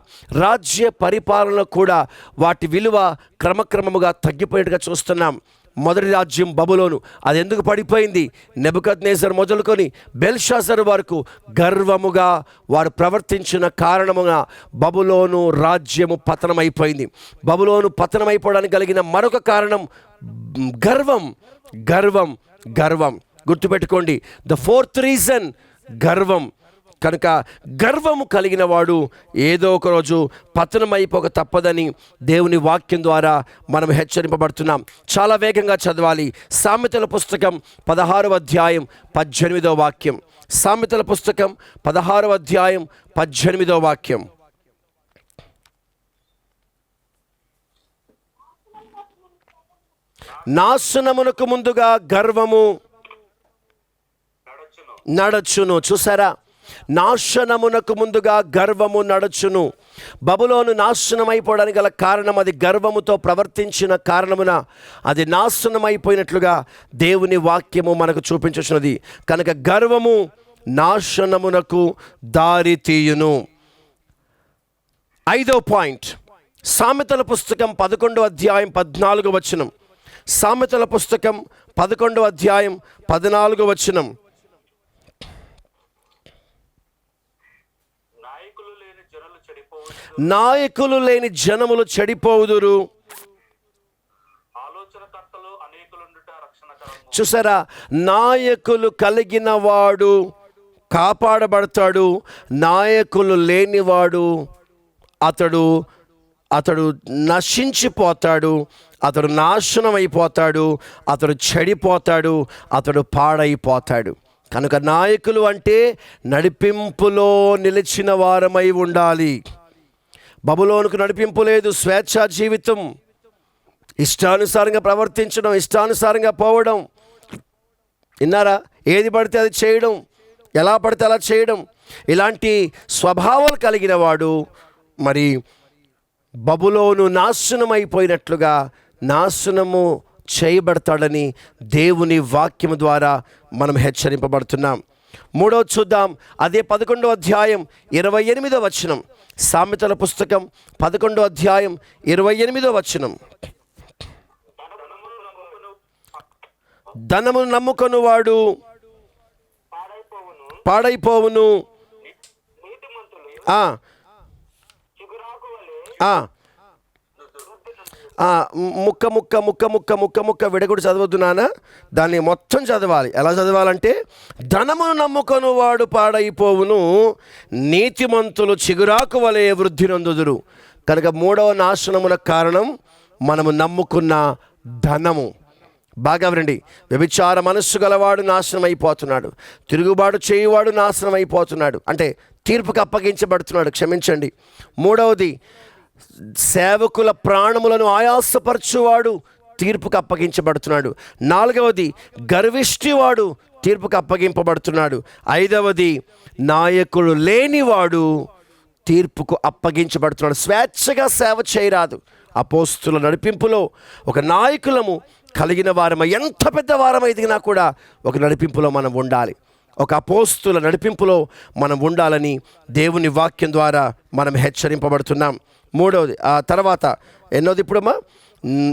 రాజ్య పరిపాలన కూడా వాటి విలువ క్రమక్రమముగా తగ్గిపోయినట్టుగా చూస్తున్నాం. మొదటి రాజ్యం బబులోను, అది ఎందుకు పడిపోయింది? నెబుకద్నెజర్ మొదలుకొని బెల్షాజరు వరకు గర్వముగా వారు ప్రవర్తించిన కారణముగా బబులోను రాజ్యము పతనమైపోయింది. బబులోను పతనమైపోవడానికి కలిగిన మరొక కారణం గర్వం. గర్వం, గర్వం. గుర్తుపెట్టుకోండి, ద 4th రీజన్ గర్వం. కనుక గర్వము కలిగిన వాడు ఏదో ఒక రోజు పతనమైపోక తప్పదని దేవుని వాక్యం ద్వారా మనం హెచ్చరింపబడుతున్నాం. చాలా వేగంగా చదవాలి. సామెతల పుస్తకం 16వ అధ్యాయం 18వ వాక్యం. సామెతల పుస్తకం 16వ అధ్యాయం 18వ వాక్యం. నాశనమునకు ముందుగా గర్వము నడచును. చూసారా, నాశనమునకు ముందుగా గర్వము నడచును. బబులోను నాశనమైపోవడానికి గల కారణం అది గర్వముతో ప్రవర్తించిన కారణమున అది నాశనమైపోయినట్లుగా దేవుని వాక్యము మనకు చూపించుచున్నది. కనుక గర్వము నాశనమునకు దారి తీయును. 5వ పాయింట్, సామెతల పుస్తకం 11వ అధ్యాయం 14వ వచనం. సామెతల పుస్తకం 11వ అధ్యాయం 14వ వచనం. నాయకులు లేని జనములు చెడిపోవుదురు. చూసారా, నాయకులు కలిగిన వాడు కాపాడబడతాడు. నాయకులు లేనివాడు అతడు నశించిపోతాడు, అతడు నాశనం అయిపోతాడు, అతడు చెడిపోతాడు, అతడు పాడైపోతాడు. కనుక నాయకులు అంటే నడిపింపులో నిలిచిన వారమై ఉండాలి. బబులోనుకు నడిపింపు లేదు, స్వేచ్ఛా జీవితం, ఇష్టానుసారంగా ప్రవర్తించడం, ఇష్టానుసారంగా పోవడం. విన్నారా? ఏది పడితే అది చేయడం, ఎలా పడితే అలా చేయడం. ఇలాంటి స్వభావాలు కలిగిన వాడు మరి బబులోను నాశనమైపోయినట్లుగా నాశనము చేయబడతాడని దేవుని వాక్యము ద్వారా మనం హెచ్చరింపబడుతున్నాం. మూడవ చూద్దాం. అదే 11వ అధ్యాయం 28వ వచనం. సామెతల పుస్తకం 11వ అధ్యాయం 28వ వచనం. ధనమును నమ్ముకొను వాడు పాడైపోవును. ముక్క ముక్క ముక్క ముక్క ముక్క ముక్క విడగొడి చదవద్దు నాన్న, దాన్ని మొత్తం చదవాలి. ఎలా చదవాలంటే, ధనమును నమ్ముకొను వాడు పాడైపోవును, నీతిమంతులు చిగురాకు వలె వృద్ధి నొందుదురు. కనుక మూడవ నాశనముల కారణం మనము నమ్ముకున్న ధనము. బాగా వినండి. వ్యభిచార మనస్సు గలవాడు నాశనం అయిపోతున్నాడు, తిరుగుబాటు చేయువాడు నాశనం అయిపోతున్నాడు, అంటే తీర్పుకు అప్పగించబడుతున్నాడు, క్షమించండి. మూడవది, సేవకుల ప్రాణములను ఆయాసపరచువాడు తీర్పుకు అప్పగించబడుతున్నాడు. నాలుగవది, గర్విష్టివాడు తీర్పుకు అప్పగింపబడుతున్నాడు. ఐదవది, నాయకుడు లేనివాడు తీర్పుకు అప్పగించబడుతున్నాడు. స్వేచ్ఛగా సేవ చేయరాదు. అపోస్తుల నడిపింపులో ఒక నాయకులము కలిగిన వారమై, ఎంత పెద్ద వారమై ఎదిగినా కూడా ఒక నడిపింపులో మనం ఉండాలి. ఒక అపోస్తుల నడిపింపులో మనం ఉండాలని దేవుని వాక్యం ద్వారా మనం హెచ్చరింపబడుతున్నాం. మూడవది, ఆ తర్వాత ఎన్నోది ఇప్పుడమ్మా,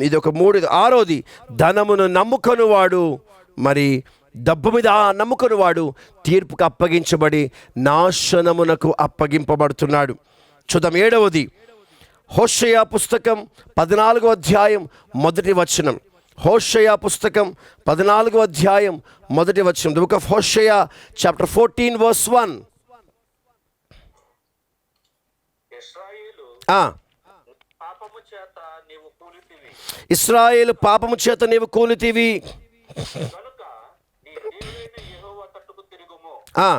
ఇది ఒక మూడు. ఆరోది, ధనమును నమ్ముకొని వాడు, మరి డబ్బు మీద నమ్ముకొని వాడు తీర్పుకు అప్పగించబడి నాశనమునకు అప్పగింపబడుతున్నాడు. చూద్దాం. ఏడవది, హోషేయ పుస్తకం 14వ అధ్యాయం మొదటి వచనం. హోషేయ పుస్తకం 14వ అధ్యాయం మొదటి వచనం. The book of Hosea chapter 14 verse 1. ఇశ్రాయేలు ఆ, పాపము చేత నీవు కూలితివి ఇశ్రాయేలు పాపము చేత నీవు కూలితివి కనుక నీ దేవుడైన యెహోవా తట్టుకు తిరుగుము. ఆ,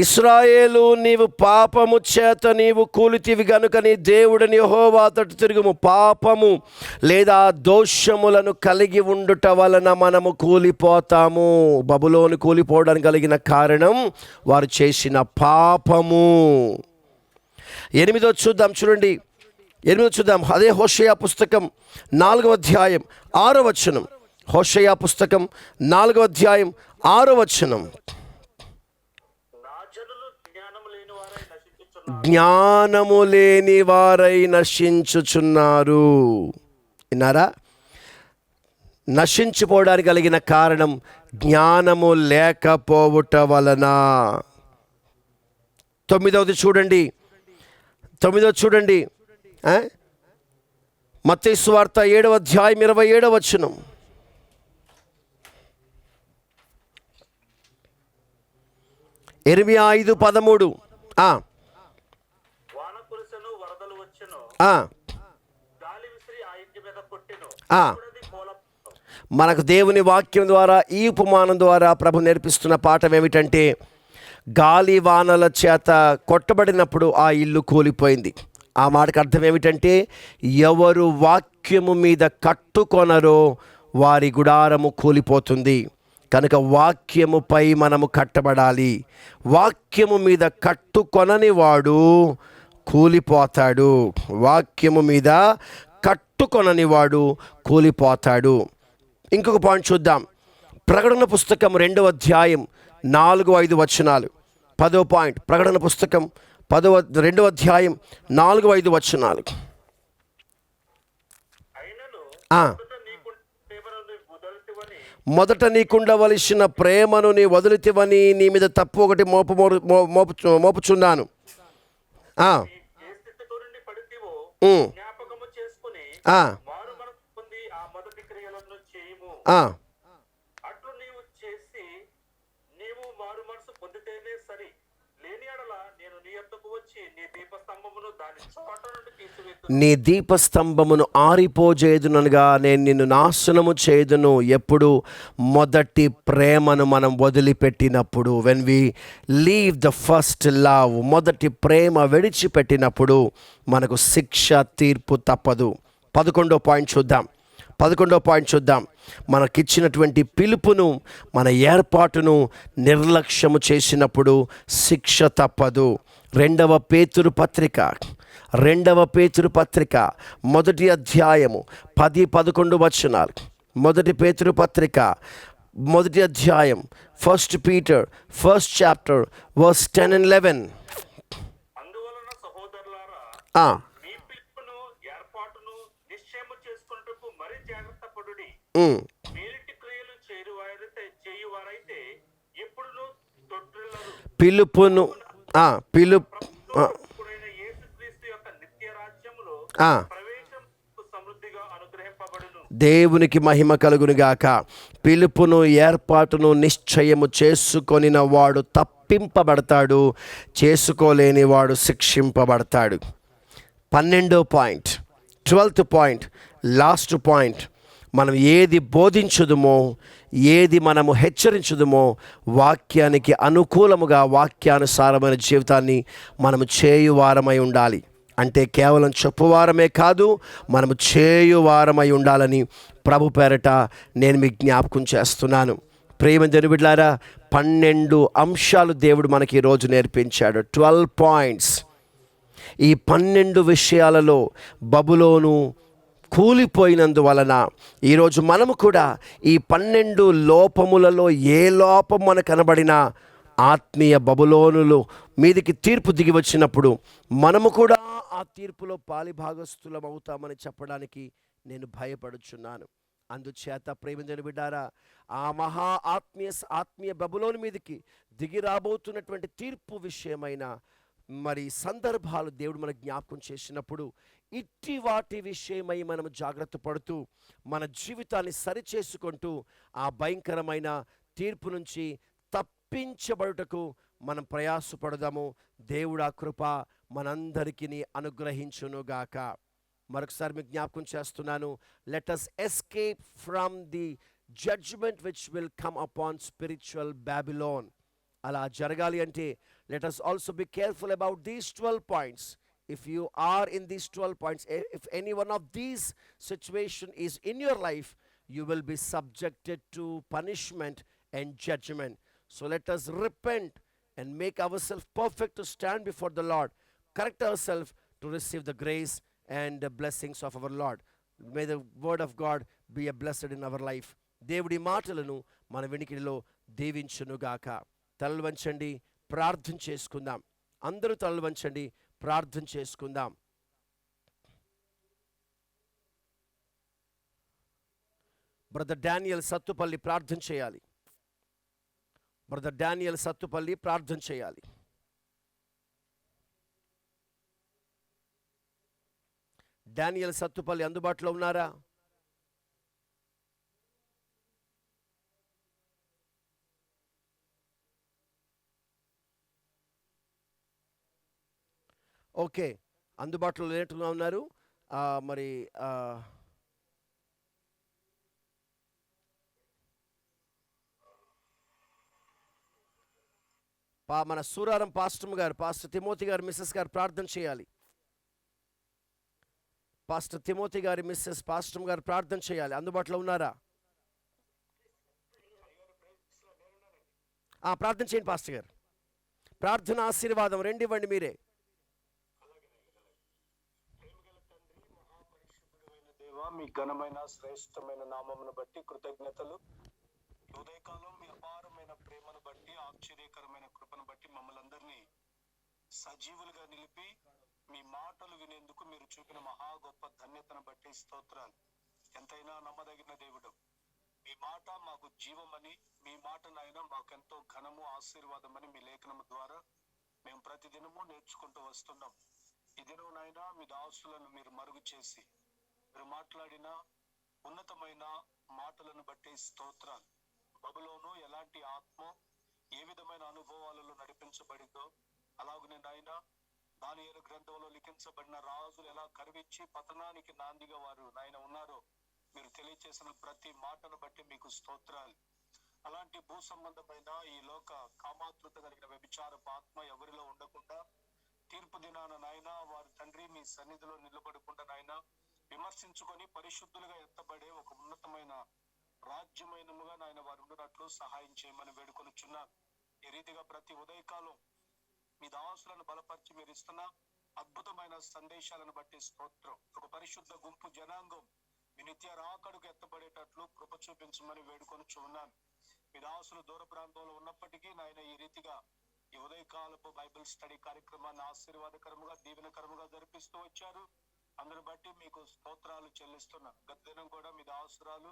ఇశ్రాయేలు నీవు పాపము చేత నీవు కూలితివి గనుక నీ దేవుడని యెహోవా తట్టు తిరుగుము. పాపము లేదా దోషములను కలిగి ఉండుట వలన మనము కూలిపోతాము. బబులోను కూలిపోవడానికి కలిగిన కారణం వారు చేసిన పాపము. 8వ చూద్దాం, చూడండి. 8వ చూద్దాం. అదే హోషేయ పుస్తకం 4వ అధ్యాయం 6వ వచనం. హోషేయ పుస్తకం 4వ అధ్యాయం 6వ వచనం. నా జనులు జ్ఞానము లేని వారై నశించుచున్నారు. జ్ఞానము లేని వారై నశించుచున్నారు. విన్నారా? నశించిపోవడానికి కలిగిన కారణం జ్ఞానము లేకపోవుట వలన. 9వది చూడండి. 9వ చూడండి. మత్తయి సువార్త 7వ అధ్యాయం 27వ వచనం. ఇర్మియా 5:13. వాన కురిసెను, వరదలు వచ్చెను, గాలి విసిరి ఆ ఇంటి మీద కొట్టెను, అప్పుడది కూలపోయెను. మనకు దేవుని వాక్యం ద్వారా, ఈ ఉపమానం ద్వారా ప్రభు నేర్పిస్తున్న పాఠం ఏమిటంటే, గాలి వానల చేత కొట్టబడినప్పుడు ఆ ఇల్లు కూలిపోయింది. ఆ మాటకు అర్థం ఏమిటంటే, ఎవరు వాక్యము మీద కట్టుకొనరో వారి గుడారము కూలిపోతుంది. కనుక వాక్యముపై మనము కట్టబడాలి. వాక్యము మీద కట్టుకొనని వాడు కూలిపోతాడు. వాక్యము మీద కట్టుకొనని వాడు కూలిపోతాడు. ఇంకొక పాయింట్ చూద్దాం. ప్రకటన పుస్తకం 2వ అధ్యాయం 4-5 వచనాలు. 10వ పాయింట్, ప్రకటన పుస్తకం 2వ అధ్యాయం 4-5 వచనాలు. అయినను ఆ, మొదట నీకుండవలసిన ప్రేమను నీ వదిలితివని నీ మీద తప్పు ఒకటి మోపుచున్నాను. ఏ స్థితితో నుండి పడితివో జ్ఞాపకము చేసుకుని మారు మనసు పొంది ఆ మొదటి క్రియలను చేయుము. అట్లు నీవు చేసి నీవు మారు మనసు పొందితేనే సరి. లేని ఎడల నేను నీ యొద్దకు వచ్చి నీ దీపస్తంభమును దాని చోట నుండి తీసివేతును. నీ దీపస్తంభమును ఆరిపోజేయుదునగా నేను నిన్ను నాశనము చేయుదును. ఎప్పుడు? మొదటి ప్రేమను మనం వదిలిపెట్టినప్పుడు. When we leave the first love, మొదటి ప్రేమ విడిచిపెట్టినప్పుడు మనకు శిక్ష, తీర్పు తప్పదు. 11వ పాయింట్ చూద్దాం. 11వ పాయింట్ చూద్దాం. మనకిచ్చినటువంటి పిలుపును, మన ఏర్పాటును నిర్లక్ష్యము చేసినప్పుడు శిక్ష తప్పదు. 2వ పేతురు పత్రిక 1వ అధ్యాయము 10-11 వచనాలు. 1 పేతురు పత్రిక 1వ అధ్యాయం, 1 Peter 1st chapter verse 10 and 11. అందువలన సహోదరులారా, మీ పిలుపును ఏర్పాటును నిశ్చయము చేసుకొనుటకు మరి జాగ్రత్త పడుడి. మేలిటి క్రియలు చేయువారైతే ఎప్పుడును తొట్టిల్లరు. పిలుపును ప్రభువైన యేసుక్రీస్తు యొక్క నిత్య రాజ్యములో ప్రవేశం సమృద్ధిగా అనుగ్రహింపబడును. దేవునికి మహిమ కలుగునుగాక. పిలుపును ఏర్పాటును నిశ్చయము చేసుకొనిన వాడు తప్పింపబడతాడు, చేసుకోలేని వాడు శిక్షింపబడతాడు. 12వ point, 12th point, last point. మనం ఏది బోధించుదుమో, ఏది మనము హెచ్చరించుదుమో, వాక్యానికి అనుకూలముగా వాక్యానుసారమైన జీవితాన్ని మనము చేయువారమై ఉండాలి. అంటే కేవలం చెప్పువారమే కాదు, మనము చేయువారమై ఉండాలని ప్రభు పేరట నేను మీకు జ్ఞాపకం చేస్తున్నాను. ప్రేమ జనుబిడ్లారా, 12 అంశాలు దేవుడు మనకి ఈరోజు నేర్పించాడు. 12 పాయింట్స్. ఈ 12 విషయాలలో బబులోను కూలిపోయినందువలన ఈరోజు మనము కూడా ఈ 12 లోపములలో ఏ లోపం మనకు కనబడినా, ఆత్మీయ బబులోనులు మీదికి తీర్పు దిగి వచ్చినప్పుడు మనము కూడా ఆ తీర్పులో పాలిభాగస్థులం అవుతామని చెప్పడానికి నేను భయపడుచున్నాను. అందుచేత ప్రేమించని బిడ్డారా, ఆ మహా ఆత్మీయ బబులోను మీదకి దిగి రాబోతున్నటువంటి తీర్పు విషయమైన మరి సందర్భాలు దేవుడు మనకు జ్ఞాపకం చేసినప్పుడు, ఇట్టి వాటి విషయమై మనం జాగ్రత్త పడుతూ మన జీవితాన్ని సరిచేసుకుంటూ ఆ భయంకరమైన తీర్పు నుంచి తప్పించబడుటకు మనం ప్రయాసపడదాము. దేవుడు ఆ కృప మనందరికీ అనుగ్రహించునుగాక. మరొకసారి మీకు జ్ఞాపకం చేస్తున్నాను, let us escape from the judgment which will come upon spiritual Babylon. అలా జరగాలి అంటే let us also be careful about these 12 points. If you are in these 12 points, if any one of these situation is in your life, you will be subjected to punishment and judgment. So let us repent and make ourselves perfect to stand before the Lord, correct ourselves to receive the grace and the blessings of our Lord. May the word of God be a blessed in our life. దేవుడి మాటలను మన వెనికిడిలో దీవించునుగాక. తలలు వంచండి, ప్రార్థన చేసుకుందాం. అందరూ తలలు వంచండి, ప్రార్థన చేసుకుందాం. బ్రదర్ డానియల్ సత్తుపల్లి ప్రార్థన చేయాలి. బ్రదర్ డానియల్ సత్తుపల్లి ప్రార్థన చేయాలి. డానియల్ సత్తుపల్లి అందుబాటులో ఉన్నారా? ఓకే, అందుబాటులో లేనట్టుగా ఉన్నారు. మరి మన సూరారం పాస్టర్ తిమోతి గారు మిస్సెస్ గారు ప్రార్థన చేయాలి. పాస్టర్ తిమోతి గారి మిస్సెస్ పాస్టర్ గారు ప్రార్థన చేయాలి. అందుబాటులో ఉన్నారా? ప్రార్థన చేయండి పాస్టర్ గారు. ప్రార్థన ఆశీర్వాదం రెండు ఇవ్వండి మీరే. మీ ఘనమైన శ్రేష్టమైన నామమును బట్టి కృతజ్ఞతలు. ఉదయకాలం మీ అపారమైన ప్రేమను బట్టి, ఆశ్చర్యకరమైన కృపను బట్టి మమ్మల్ని అందరినీ సజీవులుగా నిలిపి మీ మాటలు వినేందుకు మీరు చూపిన మహా గొప్ప ధన్యతను బట్టి స్తోత్రాలు. ఎంతైనా నమ్మదగిన దేవుడు, మీ మాట మాకు జీవమని, మీ మాట నాయన మాకెంతో ఘనము ఆశీర్వాదమని మీ లేఖనము ద్వారా మేము ప్రతిదినము నేర్చుకుంటూ వస్తున్నాం. ఈ దినం నాయన మీ దాసులను మీరు మరుగు చేసి మీరు మాట్లాడిన ఉన్నతమైన మాటలను బట్టి స్తోత్రాలు. బబులోను ఎలాంటి ఆత్మ ఏ విధమైన అనుభవాలలో నడిపించబడిందో, అలాగనే నాయన దానియేలు గ్రంథంలో లిఖించబడిన రాజులు ఎలా కరివిచ్చి పతనానికి నాందిగా వారు నాయన ఉన్నారో మీరు తెలియచేసిన ప్రతి మాటను బట్టి మీకు స్తోత్రాలు. అలాంటి భూ సంబంధమైన ఈ లోక కామాతృత కలిగిన వ్యభిచారపు ఆత్మ ఎవరిలో ఉండకుండా, తీర్పు దినాన నాయన వారి తండ్రి మీ సన్నిధిలో నిలబడకుండా నాయన విమర్శించుకొని పరిశుద్ధులుగా ఎత్తబడే ఒక ఉన్నతమైన రాజ్యమైనముగా నాయన వారు ఉండినట్లు సహాయం చేయమని వేడుకొనుచున్నాను. ఈ రీతిగా ప్రతి ఉదయకాలం మీ దాసులను బలపరిచి మీరు ఇస్తున్న అద్భుతమైన సందేశాలను బట్టి స్తోత్రం. ఒక పరిశుద్ధ గుంపు జనాంగం మీ నిత్య రాకడుకు ఎత్తబడేటట్లు కృప చూపించమని వేడుకొనుచున్నాను. మీ దాసులు దూర ప్రాంతంలో ఉన్నప్పటికీ నాయన ఈ రీతిగా ఈ ఉదయకాలపు బైబిల్ స్టడీ కార్యక్రమాన్ని ఆశీర్వాదకరముగా దీవెనకరముగా జరిపిస్తూ వచ్చారు. అందరిని బట్టి మీకు స్తోత్రాలు చెల్లిస్తున్నాను. గత దినం కూడా మీ దాసురాలు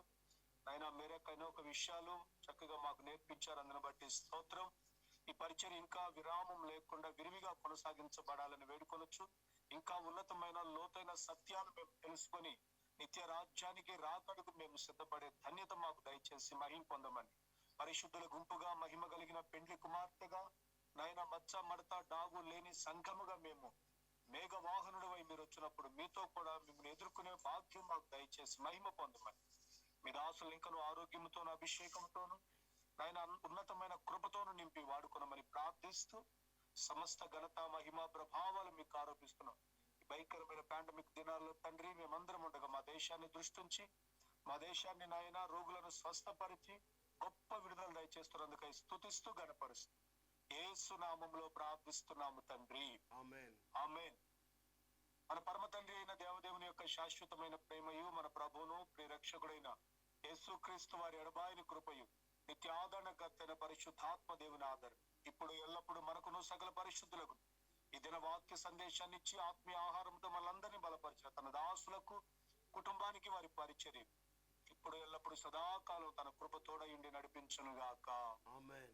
నాయన మేరకైనా ఒక విషయాలు చక్కగా మాకు నేర్పించారు. అందరిని బట్టి స్తోత్రం. ఈ పరిచయం ఇంకా విరామం లేకుండా విరివిగా కొనసాగించబడాలని వేడుకొనొచ్చు. ఇంకా ఉన్నతమైన లోతైన సత్యాన్ని మేము తెలుసుకొని నిత్య రాజ్యానికి రాకడుకు మేము సిద్ధపడే ధన్యత మాకు దయచేసి మహిమ పొందమని, పరిశుద్ధుల గుంపుగా మహిమ కలిగిన పెండ్లి కుమార్తెగా నాయన మచ్చ మడత డాగు లేని సంఘముగా మేము మేఘవాహనుడు మీరు వచ్చినప్పుడు మీతో కూడా మిమ్మల్ని ఎదుర్కొనే భాగ్యం మాకు దయచేసి మహిమ పొందమని, మీ దాసులు ఇంకను ఆరోగ్యముతోను అభిషేకంతోను నాయన ఉన్నతమైన కృపతోను నింపి వాడుకున్నామని ప్రార్థిస్తూ సమస్త ఘనత మహిమ ప్రభావాలు మీకు ఆరోపిస్తున్నాం. ఈ భయంకరమైన పాండమిక్ దినాల్లో తండ్రి మేమందరం ఉండగా మా దేశాన్ని దృష్టించి మా దేశాన్ని నాయన రోగులను స్వస్థపరిచి గొప్ప విడుదల దయచేస్తున్నందుకై స్తుతిస్తూ గణపరుస్తూ యేసు నామములో ప్రార్థిస్తున్నాము తండ్రి, ఆమేన్. మన పరమ తండ్రి అయిన దేవదేవుని యొక్క శాశ్వతమైన ప్రేమయు మన ప్రభువును ప్రియరక్షకుడైన యేసుక్రీస్తు వారి ఎడబాయిని కృపయు నిత్యాదరణకర్తైన పరిశుద్ధాత్మ దేవుని ఆదరణ ఇప్పుడు ఎల్లప్పుడు మనకును సకల పరిశుద్ధులకు ఈ దిన వాక్య సందేశాన్ని ఇచ్చి ఆత్మీయ ఆహారంతో మనందరినీ బలపరిచిన తన దాసులకు కుటుంబానికి వారి పరిచర్య ఇప్పుడు ఎల్లప్పుడు సదాకాలం తన కృప తోడయుండి నడిపించును గాక. ఆమేన్.